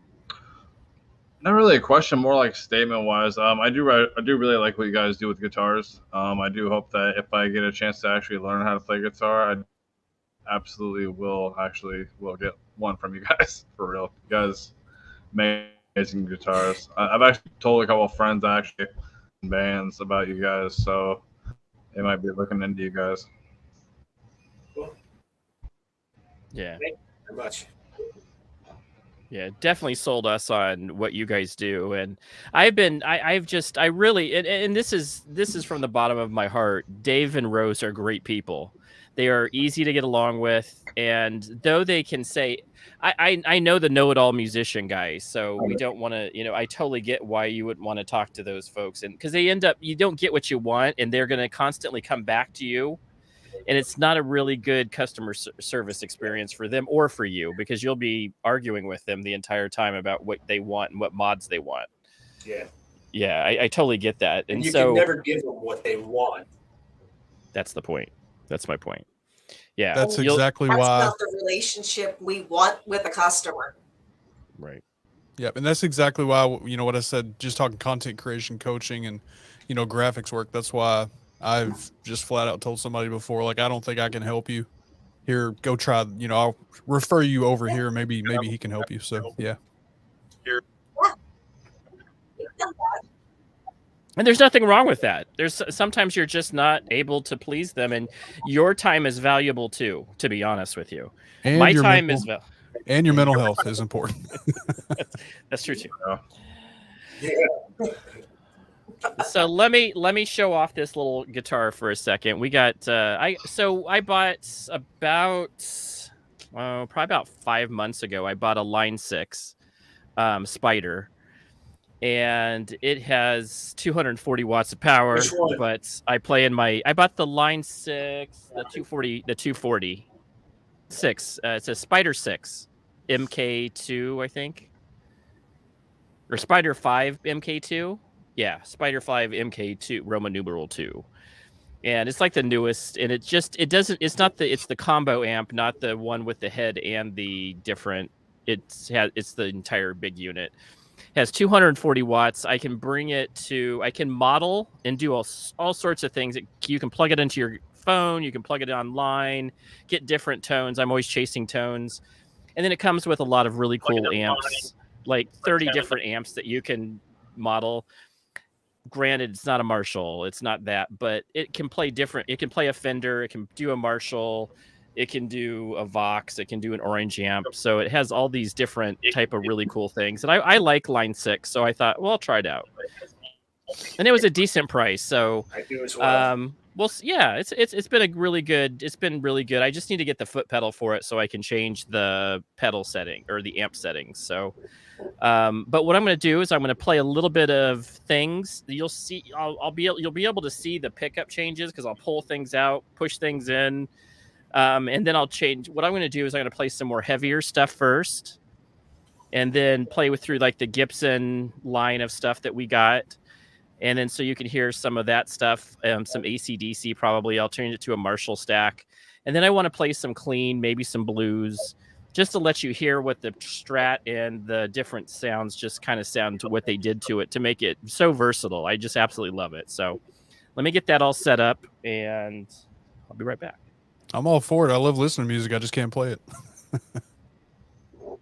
not really a question, more like statement wise. I do really like what you guys do with guitars. I do hope that if I get a chance to actually learn how to play guitar, I absolutely will get one from you guys for real. You guys make amazing guitars. I've actually told a couple of friends actually in bands about you guys, so they might be looking into you guys. Yeah. Thank you very much. Yeah, definitely sold us on what you guys do, and I really, and this is from the bottom of my heart. Dave and Rose are great people. They are easy to get along with, and though they can say, I know the know-it-all musician guys, so we don't want to, I totally get why you wouldn't want to talk to those folks, and because you don't get what you want, and they're going to constantly come back to you. And it's not a really good customer service experience for them or for you, because you'll be arguing with them the entire time about what they want and what mods they want. Yeah. Yeah, I totally get that. And you can never give them what they want. That's the point. That's my point. Yeah. That's exactly why. That's not the relationship we want with a customer. Right. Yep. And that's exactly why, what I said, just talking content creation, coaching, and, graphics work. That's why I've just flat out told somebody before, like, I don't think I can help you. Here, go try, I'll refer you over here. Maybe he can help you. So, yeah. And there's nothing wrong with that. There's sometimes you're just not able to please them, and your time is valuable too, to be honest with you. And my time is and your mental health is important. That's true too. Yeah. So let me show off this little guitar for a second. We got I bought probably about 5 months ago. I bought a Line 6 Spider, and it has 240 watts of power. Which one? But I bought the Line 6, the 240 6. It's a Spider 6 MK2, I think, or Spider 5 MK2. Yeah, Spider 5 MK2 Roman numeral 2. And it's like the newest, and it's the combo amp, not the one with the head and the different. It's the entire big unit. It has 240 watts. I can model and do all sorts of things. You can plug it into your phone, you can plug it online, get different tones. I'm always chasing tones. And then it comes with a lot of really cool amps, like 30 different amps that you can model. Granted, it's not a Marshall, it's not that, but it can play different. It can play a Fender, it can do a Marshall, it can do a Vox, it can do an Orange amp. So it has all these different type of really cool things. And I like Line 6, so I thought, well, I'll try it out. And it was a decent price, so I do as well. Yeah, it's been really good. It's been really good. I just need to get the foot pedal for it so I can change the pedal setting or the amp settings. So but what I'm going to do is I'm going to play a little bit of things. You'll see, you'll be able to see the pickup changes, because I'll pull things out, push things in, and then I'll change. What I'm going to do is I'm going to play some more heavier stuff first, and then play through like the Gibson line of stuff that we got, and then so you can hear some of that stuff, some AC/DC probably. I'll change it to a Marshall stack, and then I want to play some clean, maybe some blues, just to let you hear what the Strat and the different sounds just kind of sound to what they did to it to make it so versatile. I just absolutely love it. So let me get that all set up, and I'll be right back. I'm all for it. I love listening to music. I just can't play it. I'm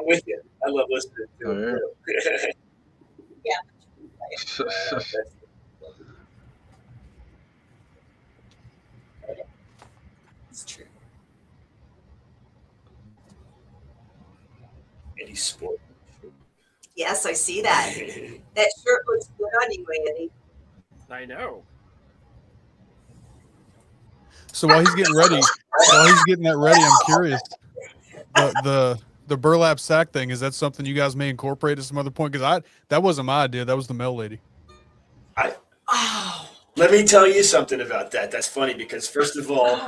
with you. I love listening to it. Yeah. It's true. Eddie Sport. Yes, I see that. That shirt looks good on you, Andy. I know. So while he's getting ready, I'm curious. The burlap sack thing, is that something you guys may incorporate at some other point? Because that wasn't my idea. That was the mail lady. Let me tell you something about that. That's funny because, first of all,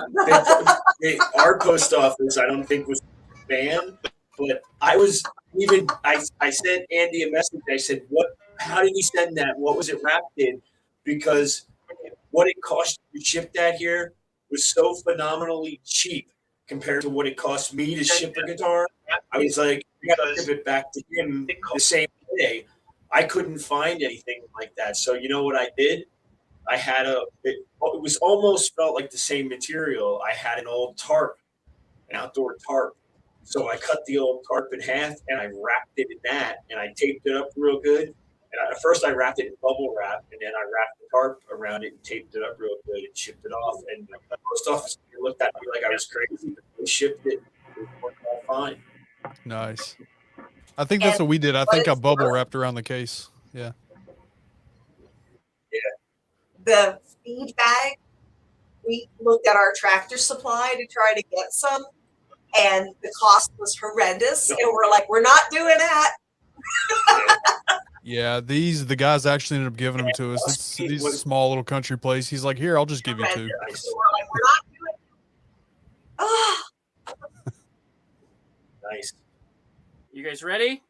our post office, I don't think was a fan, but I was even I sent Andy a message. I said, "What? How did you send that? What was it wrapped in?" Because what it cost you to ship that here was so phenomenally cheap compared to what it cost me to ship a guitar. I was like, I got to ship it back to him the same day. I couldn't find anything like that. So you know what I did? I had it was almost felt like the same material. I had an old tarp, an outdoor tarp. So I cut the old tarp in half and I wrapped it in that and I taped it up real good. And at first I wrapped it in bubble wrap and then I wrapped the tarp around it and taped it up real good and shipped it off. And the post office looked at me like I was crazy, but they shipped it. It worked out fine. Nice. I think that's And what we did. I what think I it's bubble worth, wrapped around the case. Yeah. the feed bag, we looked at our Tractor Supply to try to get some, and the cost was horrendous. And we're like, we're not doing that. Yeah, the guys actually ended up giving them to us. It's these small little country place. He's like, here, I'll just give you two. So we're like, we're not doing it. Oh, Nice. You guys ready?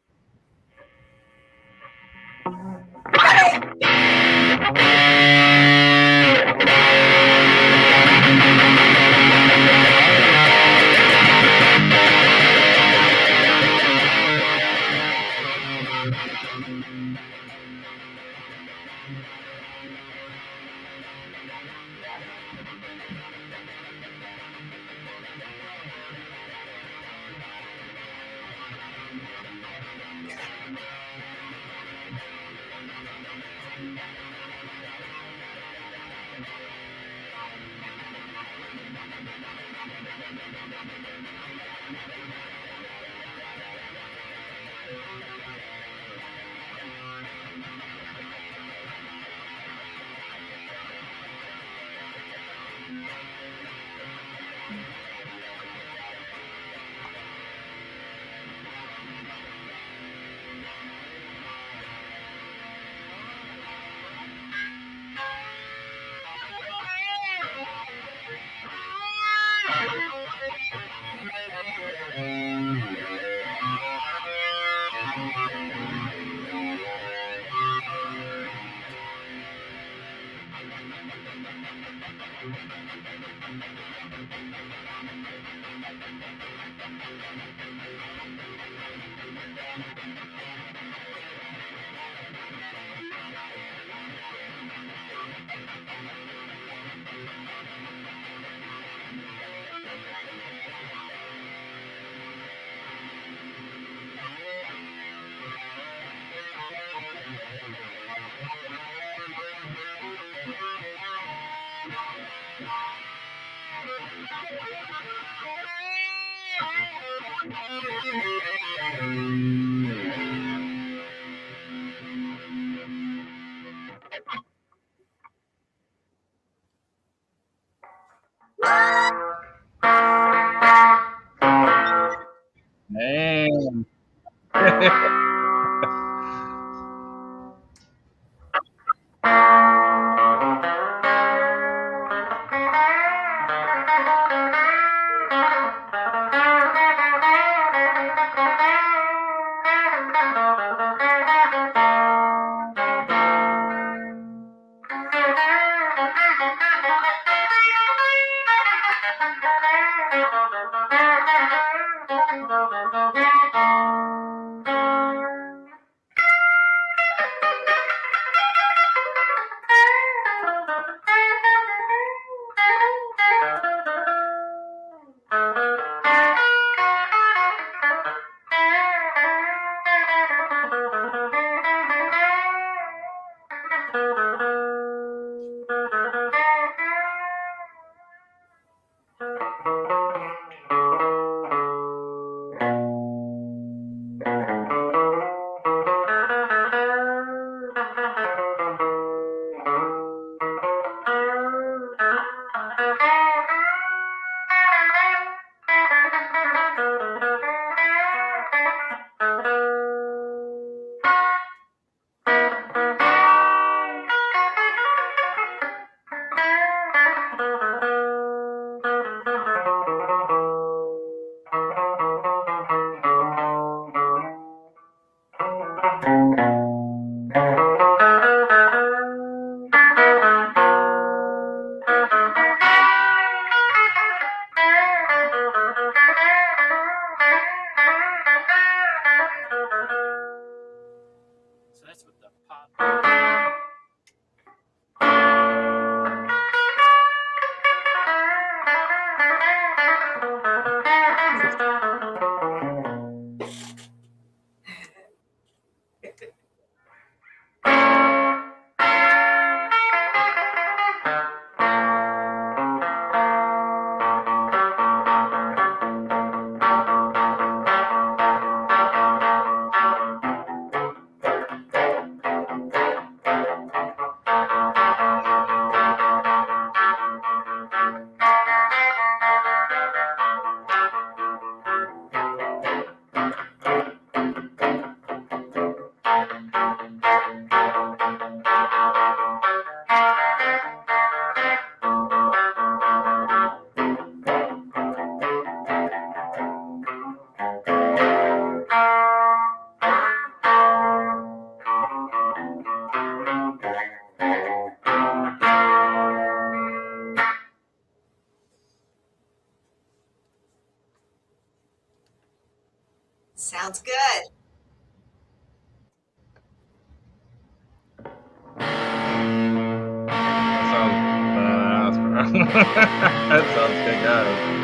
Man. Sounds good. That sounds badass, bro. That sounds kick ass.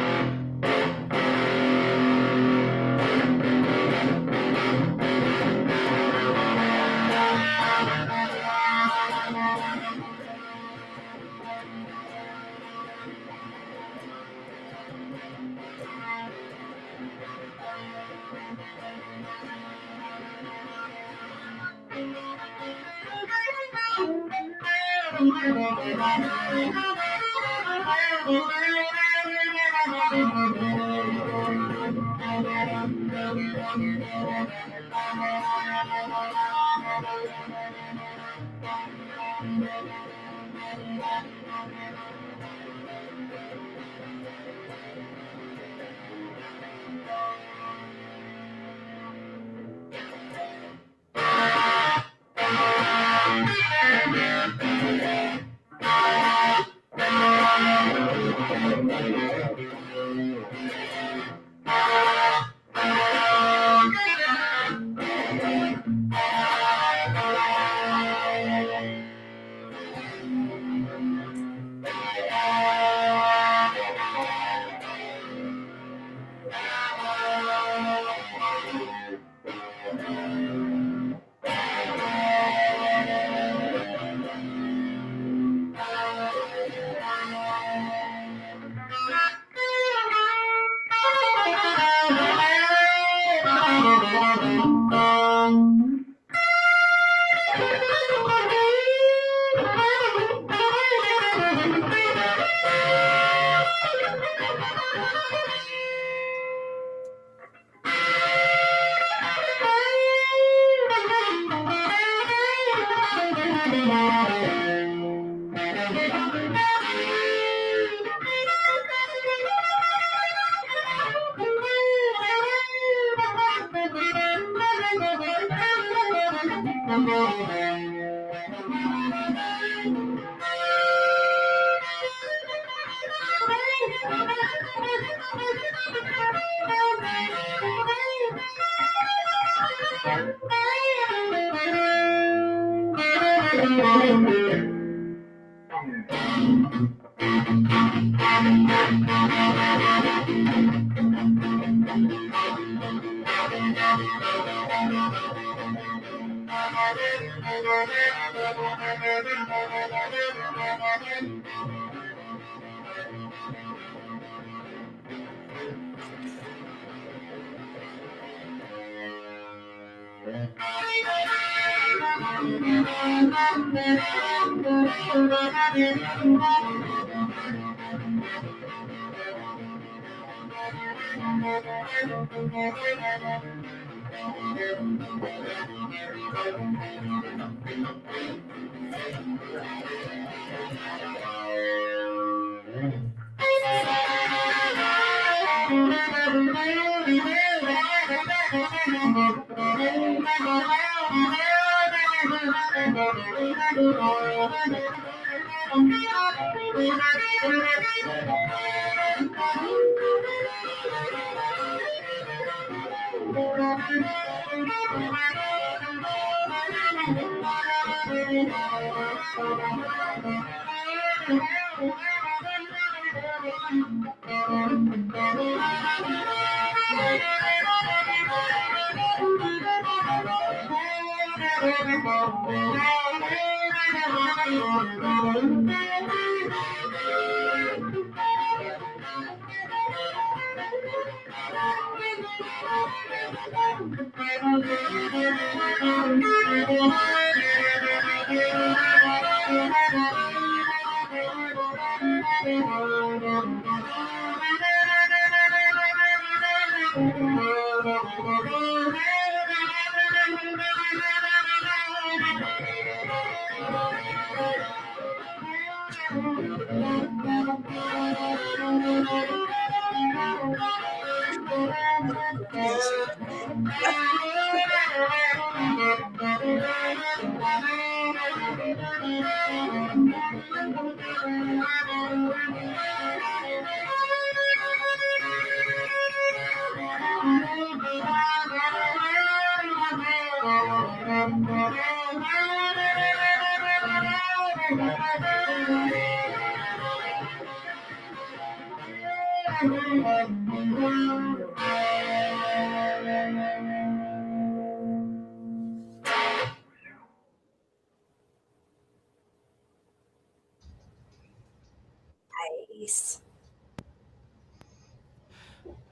Nice.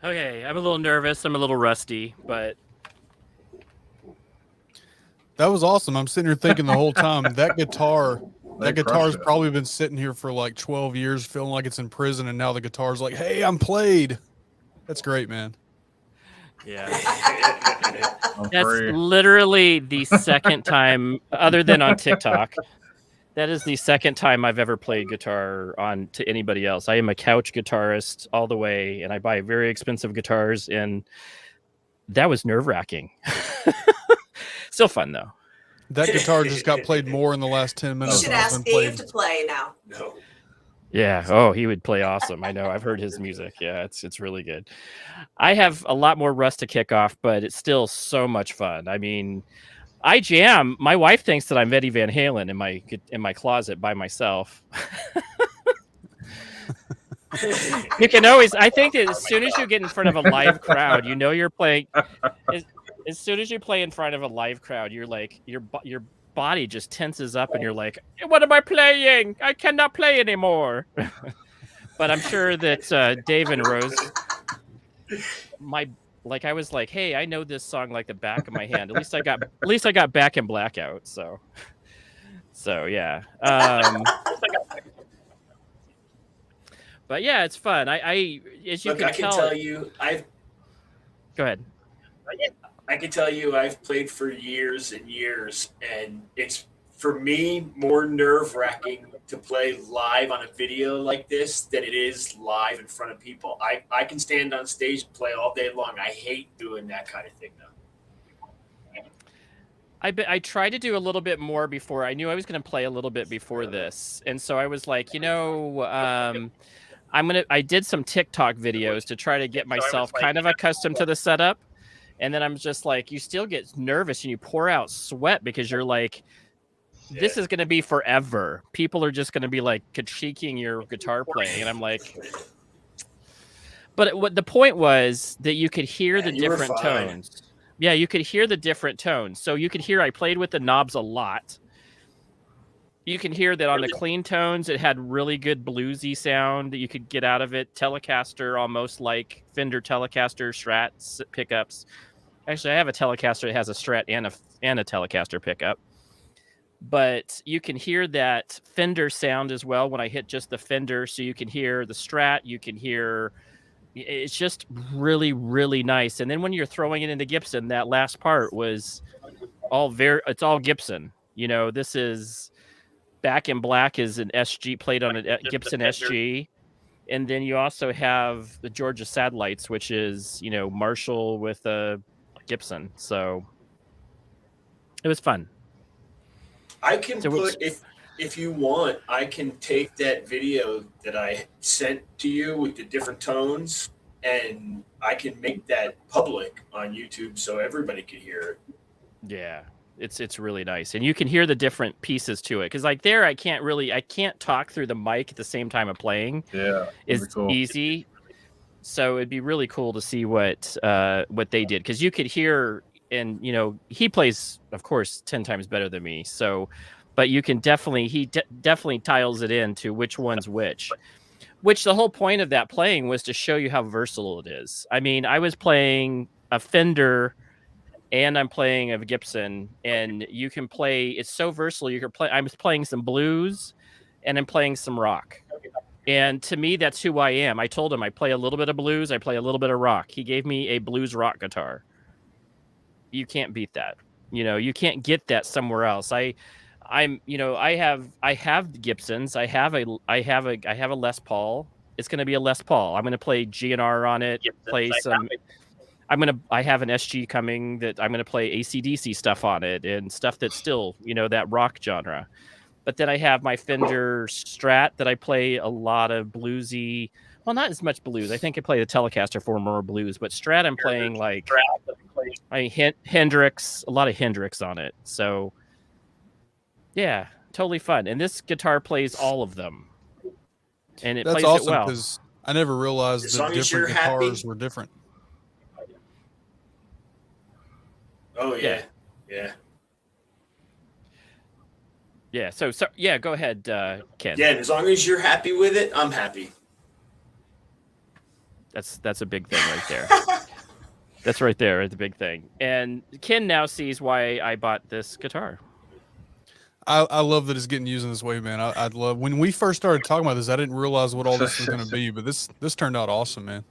Okay, I'm a little nervous. I'm a little rusty, but That was awesome. I'm sitting here thinking the whole time that guitar's crushed it. probably been sitting here for like 12 years, feeling like it's in prison, and now the guitar's like, "Hey, I'm played." That's great, man. yeah. I'm That's free. literally the second time, other than on TikTok, that is the second time I've ever played guitar on to anybody else. I am a couch guitarist all the way, and I buy very expensive guitars, and that was nerve-wracking. Still fun, though. That guitar just got played more in the last 10 You minutes. should than it's ask been Dave played. to play now. No. Yeah. Oh, he would play awesome. I know. I've heard his music. Yeah, it's really good. I have a lot more rust to kick off, but it's still so much fun. I mean, I jam. My wife thinks that I'm Eddie Van Halen in my closet by myself. You can always. I think that as soon as you get in front of a live crowd, you know you're playing. As soon as you play in front of a live crowd, you're like your body just tenses up, and you're like, "What am I playing? I cannot play anymore." But I'm sure that Dave and Rose, I was like, "Hey, I know this song like the back of my hand." At least I got Back in Blackout. So yeah. But yeah, it's fun. I as you Look, can I can tell. tell you, Go ahead. I can tell you, I've played for years and years, and it's for me more nerve-wracking to play live on a video like this than it is live in front of people. I can stand on stage and play all day long. I hate doing that kind of thing, though. I tried to do a little bit more before. I knew I was going to play a little bit before this, and so I was like, I did some TikTok videos to try to get myself kind of accustomed to the setup. And then I'm just like, you still get nervous and you pour out sweat because you're like, this is going to be forever. People are just going to be like critiquing your guitar playing. And I'm like, but what the point was that you could hear the different tones. Yeah, you could hear the different tones. So you could hear I played with the knobs a lot. You can hear that on the clean tones, it had really good bluesy sound that you could get out of it. Telecaster, almost like Fender Telecaster Strat pickups. Actually, I have a Telecaster that has a Strat and a Telecaster pickup. But you can hear that Fender sound as well when I hit just the Fender. So you can hear the Strat. You can hear... It's just really, really nice. And then when you're throwing it into Gibson, that last part was it's all Gibson. This is... Back in Black is an SG played on a Gibson SG. And then you also have the Georgia Satellites, which is, Marshall with a Gibson. So it was fun. I can if you want, I can take that video that I sent to you with the different tones, and I can make that public on YouTube so everybody can hear it. Yeah. It's really nice, and you can hear the different pieces to it. Because like there, I can't talk through the mic at the same time of playing. Yeah, it's cool. Easy. So it'd be really cool to see what they did, because you could hear, and he plays, of course, 10 times better than me. So, but you can definitely definitely tiles it into which one's which. Which the whole point of that playing was to show you how versatile it is. I mean, I was playing a Fender. And I'm playing a Gibson, and you can play. It's so versatile. You can play. I'm playing some blues, and I'm playing some rock. And to me, that's who I am. I told him I play a little bit of blues. I play a little bit of rock. He gave me a blues rock guitar. You can't beat that. You can't get that somewhere else. I have Gibsons. I have a Les Paul. It's going to be a Les Paul. I'm going to play GNR on it. Play some. I have an SG coming that I'm going to play AC/DC stuff on it, and stuff that's still, that rock genre. But then I have my Fender Strat that I play a lot of bluesy, well, not as much blues. I think I play the Telecaster for more blues, but Strat I'm playing like, Hendrix, a lot of Hendrix on it. So yeah, totally fun. And this guitar plays all of them, and it That's plays awesome it well. because I never realized As that long as different you're happy. guitars were different. Oh Yeah. yeah. Yeah. So yeah, go ahead, Ken. Yeah, and as long as you're happy with it, I'm happy. That's a big thing right there. That's right there, the big thing. And Ken now sees why I bought this guitar. I love that it's getting used in this way, man. I'd love when we first started talking about this. I didn't realize what all this was going to be, but this turned out awesome, man.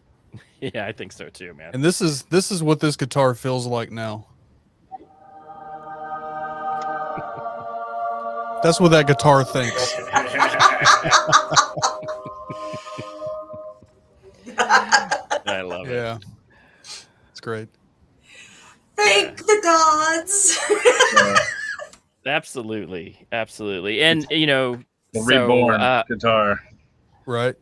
Yeah, I think so too, man. And this is what this guitar feels like now. That's what that guitar thinks. I love it. Yeah, it's great. Thank the gods. Absolutely, absolutely. And you know, The so, reborn guitar. Right.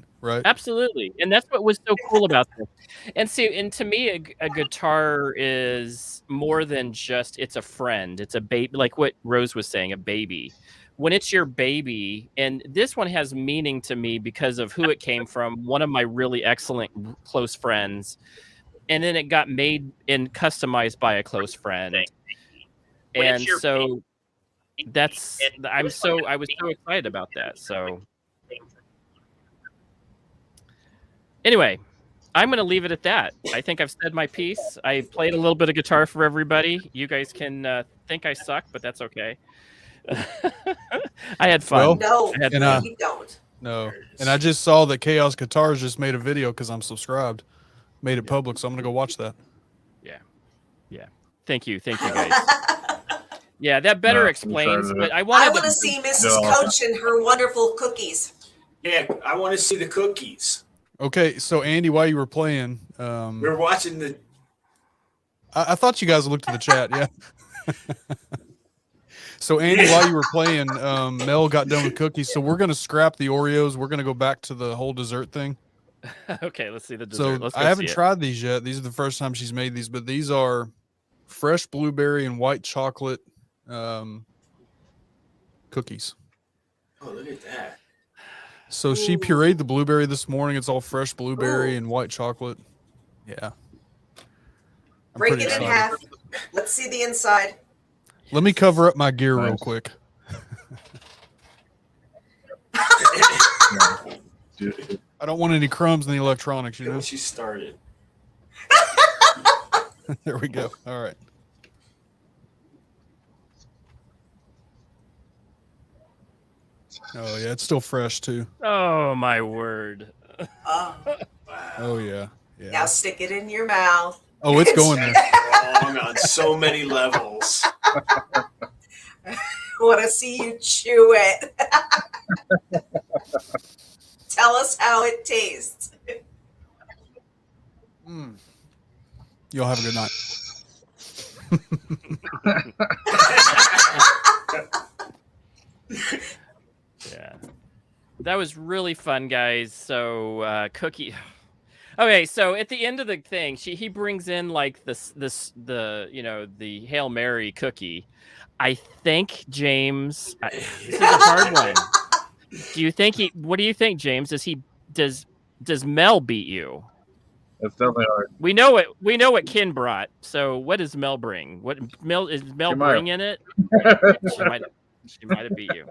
absolutely. And that's what was so cool about this. And see, and to me, a guitar is more than just, it's a friend. It's a baby, like what Rose was saying, a baby. When it's your baby, and this one has meaning to me because of who it came from, one of my really excellent close friends. And then it got made and customized by a close friend. And so I was so excited about that. So anyway, I'm going to leave it at that. I think I've said my piece. I played a little bit of guitar for everybody. You guys can think I suck, but that's okay. I had fun. No, I had and, fun. you don't. No, and I just saw that Chaos Guitars just made a video because I'm subscribed, made it public, so I'm gonna go watch that. Yeah. Thank you, guys. Yeah, that better No, explains. I'm But I I wanted want to to see Mrs. No. Coach and her wonderful cookies. Yeah, I want to see the cookies. Okay, so Andy, while you were playing, We're watching the. I thought you guys looked at the chat, yeah. So Andy, while you were playing, Mel got done with cookies, so we're gonna scrap the Oreos. We're gonna go back to the whole dessert thing. Okay, let's see the dessert. So Let's I go haven't see it. tried these yet. These are the first time she's made these, but these are fresh blueberry and white chocolate cookies. Oh, look at that! So she pureed the blueberry this morning. It's all fresh blueberry and white chocolate. Yeah. I'm Break pretty it in excited. half. Let's see the inside. Let me cover up my gear real Nice. quick. Dude, I don't want any crumbs in the electronics, you Look know? when she started. There we go. All right. Oh, yeah. It's still fresh, too. Oh my word. Oh, Oh, yeah. now Yeah. stick it in your mouth. Oh, it's going there. Wrong on so many levels. Want to see you chew it. Tell us how it tastes. Mm. You'll have a good night. Yeah. That was really fun, guys. So Cookie. Okay, so at the end of the thing, he brings in like the Hail Mary cookie. I think James. This is a hard one. Do you think what do you think, James? Does Mel beat you? That's definitely hard. We know what Ken brought. So what does Mel bring? What Mel She might bringing it? She might have beat you.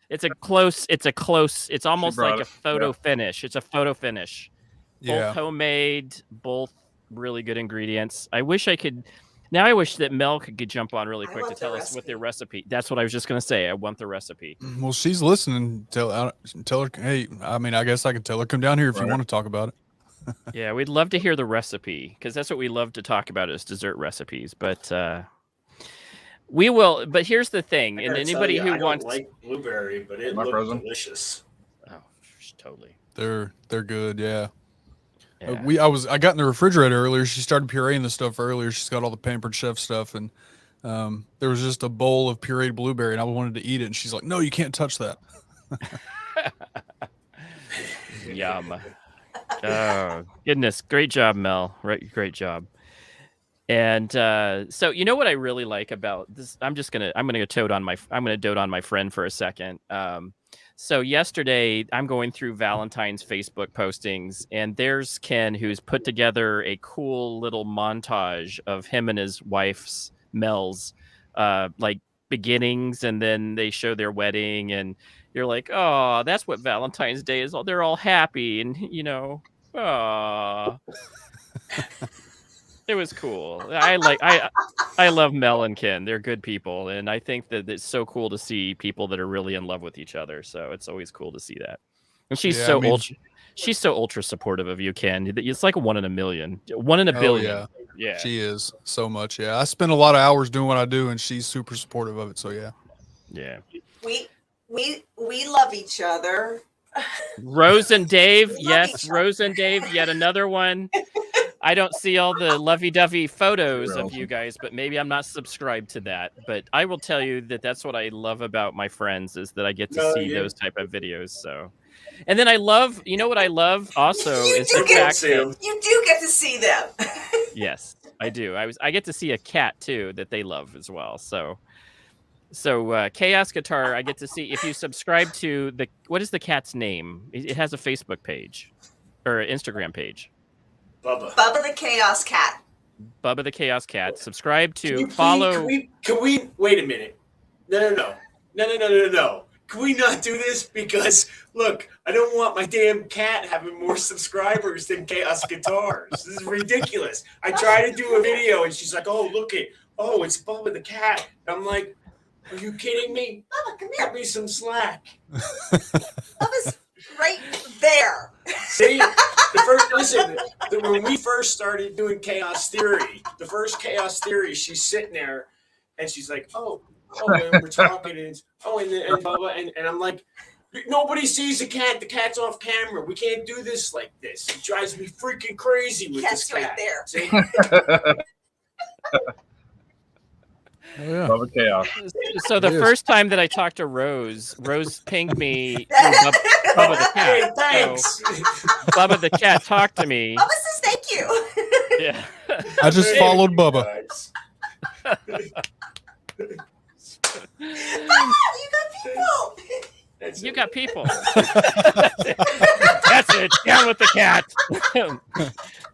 It's close. It's almost brought like a it, photo yeah. finish. It's a photo finish. Yeah. Both homemade, both really good ingredients. I wish that Mel could jump on really I quick to want the tell us what their recipe. recipe. That's what I was just gonna say. I want the recipe. Well, she's listening. Tell her, hey, I mean, I guess I could tell her, come down here if you Right. want to talk about it. Yeah, we'd love to hear the recipe because that's what we love to talk about is dessert recipes. But we will. But here's the thing, I and gotta tell anybody you, who I wants, don't like blueberry, but it Am I looked frozen? delicious. oh, totally. They're good. Yeah. Yeah. I got in the refrigerator earlier. She started pureeing the stuff earlier. She's got all the Pampered Chef stuff, and there was just a bowl of pureed blueberry, and I wanted to eat it, and she's like, "No, you can't touch that." Yum. Oh goodness, great job, Mel. Right, great job. And so you know what I really like about this? I'm gonna dote on my friend for a second. So yesterday I'm going through Valentine's Facebook postings, and there's Ken, who's put together a cool little montage of him and his wife's Mel's like beginnings, and then they show their wedding, and you're like, oh, that's what Valentine's Day is. They're all happy, and oh. It was cool. I love Mel and Ken. They're good people, and I think that it's so cool to see people that are really in love with each other. So it's always cool to see that. And she's she's so ultra supportive of you, Ken. It's like a 1 in a million, 1 in a billion. Yeah, she is so much. Yeah, I spend a lot of hours doing what I do, and she's super supportive of it. So yeah. We love each other. Rose and Dave, yes, Rose and Dave, yet another one. I don't see all the lovey-dovey photos of you guys, but maybe I'm not subscribed to that. But I will tell you that that's what I love about my friends, is that I get to see those type of videos. So, and then I love, what I love also is the fact that you do get to see them. Yes, I do. I get to see a cat too that they love as well. So ChaosGuitar, I get to see, if you subscribe to what is the cat's name? It has a Facebook page or an Instagram page. Bubba the Chaos Cat. Bubba the Chaos Cat. Subscribe to follow. Can we wait a minute? No. Can we not do this? Because look, I don't want my damn cat having more subscribers than ChaosGuitar. This is ridiculous. I try to do a video and she's like, "Oh, look it. Oh, it's Bubba the cat." And I'm like, "Are you kidding me? Bubba, come here. Cut me some slack." Bubba's right there. See, when we first started doing Chaos Theory, the first Chaos Theory, she's sitting there and she's like, oh, and we're talking, and Bubba, and I'm like, nobody sees the cat. The cat's off camera. We can't do this like this. It drives me freaking crazy with this cat. Right there. See? Oh, yeah. Bubba Chaos. So the first time that I talked to Rose pinged me through Bubba the cat. Hey, thanks. So Bubba the cat talked to me. Bubba says thank you. Yeah. I just followed Bubba. You got people. That's it. Down with the cat.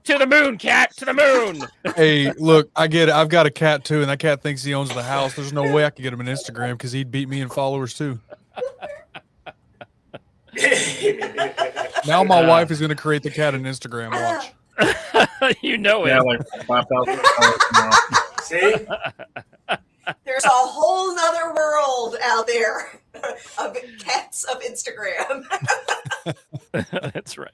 To the moon, cat. To the moon. Hey, look, I get it. I've got a cat too, and that cat thinks he owns the house. There's no way I could get him an Instagram because he'd beat me in followers too. Now my wife is going to create the cat an Instagram. Watch. You know it. Yeah, like 5,000 tomorrow. See? There's a whole nother world out there of cats of Instagram. That's right.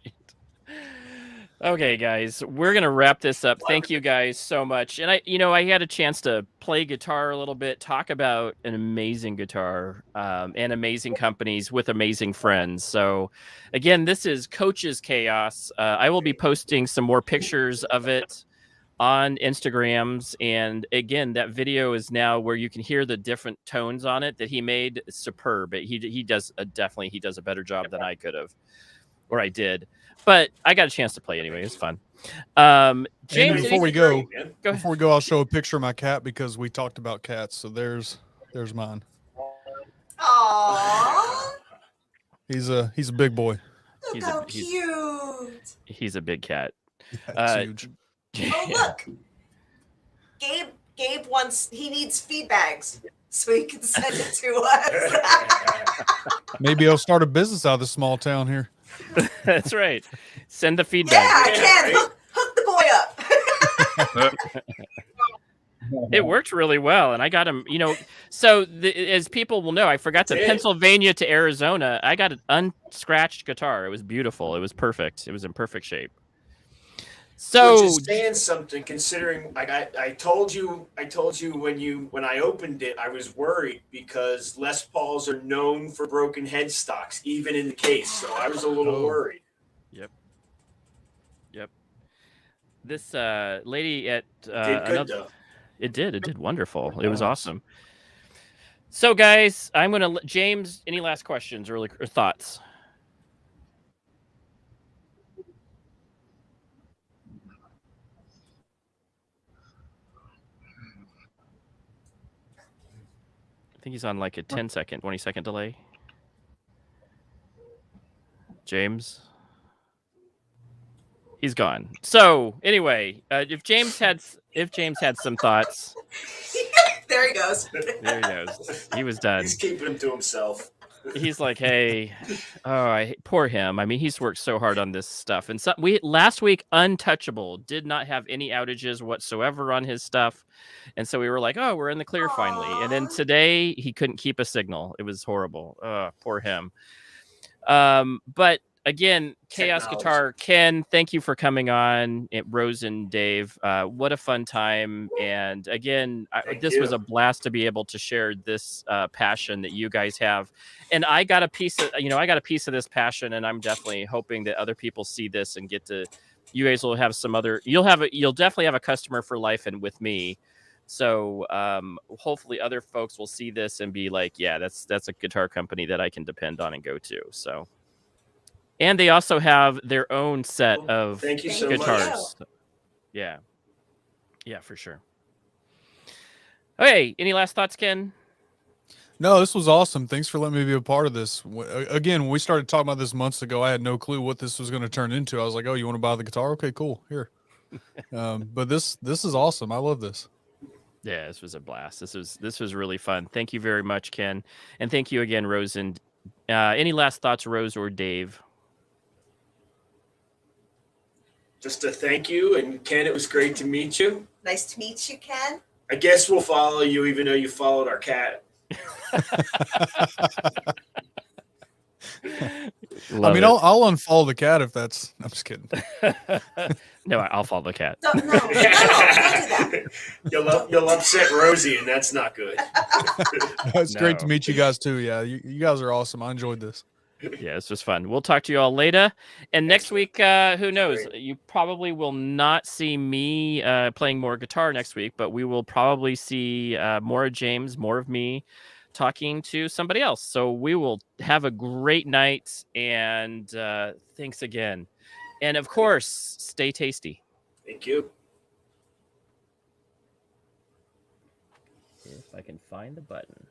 Okay, guys, we're going to wrap this up. Thank you guys so much. And I had a chance to play guitar a little bit, talk about an amazing guitar and amazing companies with amazing friends. So again, this is Coach's Chaos. I will be posting some more pictures of it on Instagrams. And again, that video is now where you can hear the different tones on it that he made. Superb. He does a better job than I could have, or I did. But I got a chance to play anyway. It's fun. James, before we go, I'll show a picture of my cat because we talked about cats. So there's mine. Aww. He's a big boy. Look how cute. He's a big cat. Yeah, huge. Oh, look. Gabe he needs feed bags so he can send it to us. Maybe I'll start a business out of this small town here. That's right. Send the feedback. Yeah, I can. Right? Hook the boy up. It worked really well, and I got him. So as people will know, I forgot to Pennsylvania to Arizona. I got an unscratched guitar. It was beautiful. It was perfect. It was in perfect shape. So just saying something, considering like I told you when I opened it, I was worried because Les Pauls are known for broken headstocks, even in the case. So I was a little worried. Yep. This lady at did good though. It did wonderful. It was awesome. So guys, I'm gonna James. Any last questions or thoughts? think he's on like a 10-second, 20-second delay. James. He's gone. So anyway, if James had some thoughts, There he goes. there he goes. He was done. He's keeping him to himself. He's like, hey, poor him. I mean, he's worked so hard on this stuff. And so last week, Untouchable did not have any outages whatsoever on his stuff. And so we were like, oh, we're in the clear finally. And then today he couldn't keep a signal. It was horrible. Poor him. But again, Chaos Guitar, Ken, thank you for coming on. Rose and Dave, what a fun time. And again, this was a blast to be able to share this passion that you guys have. And I got a piece of, this passion, and I'm definitely hoping that other people see this and get to, you guys will have some other, you'll definitely have a customer for life and with me. So hopefully other folks will see this and be like, yeah, that's a guitar company that I can depend on and go to. So, and they also have their own set of guitars. Yeah, for sure. Okay, any last thoughts, Ken? No, this was awesome. Thanks for letting me be a part of this. Again, when we started talking about this months ago, I had no clue what this was going to turn into. I was like, oh, you want to buy the guitar? Okay, cool. Here. But this is awesome. I love this. Yeah, this was a blast. This was really fun. Thank you very much, Ken. And thank you again, Rose. And any last thoughts, Rose or Dave? Just a thank you. And Ken, it was great to meet you. Nice to meet you, Ken. I guess we'll follow you, even though you followed our cat. I'll unfollow the cat if that's. I'm just kidding. No, I'll follow the cat. No, don't do that. You'll upset Rosie, and that's not good. It's great to meet you guys too. Yeah, you guys are awesome. I enjoyed this. Yeah, this was fun. We'll talk to you all later. And next week, who knows? You probably will not see me playing more guitar next week, but we will probably see more of James, more of me talking to somebody else. So we will have a great night. And thanks again. And of course, stay tasty. Thank you. If I can find the button.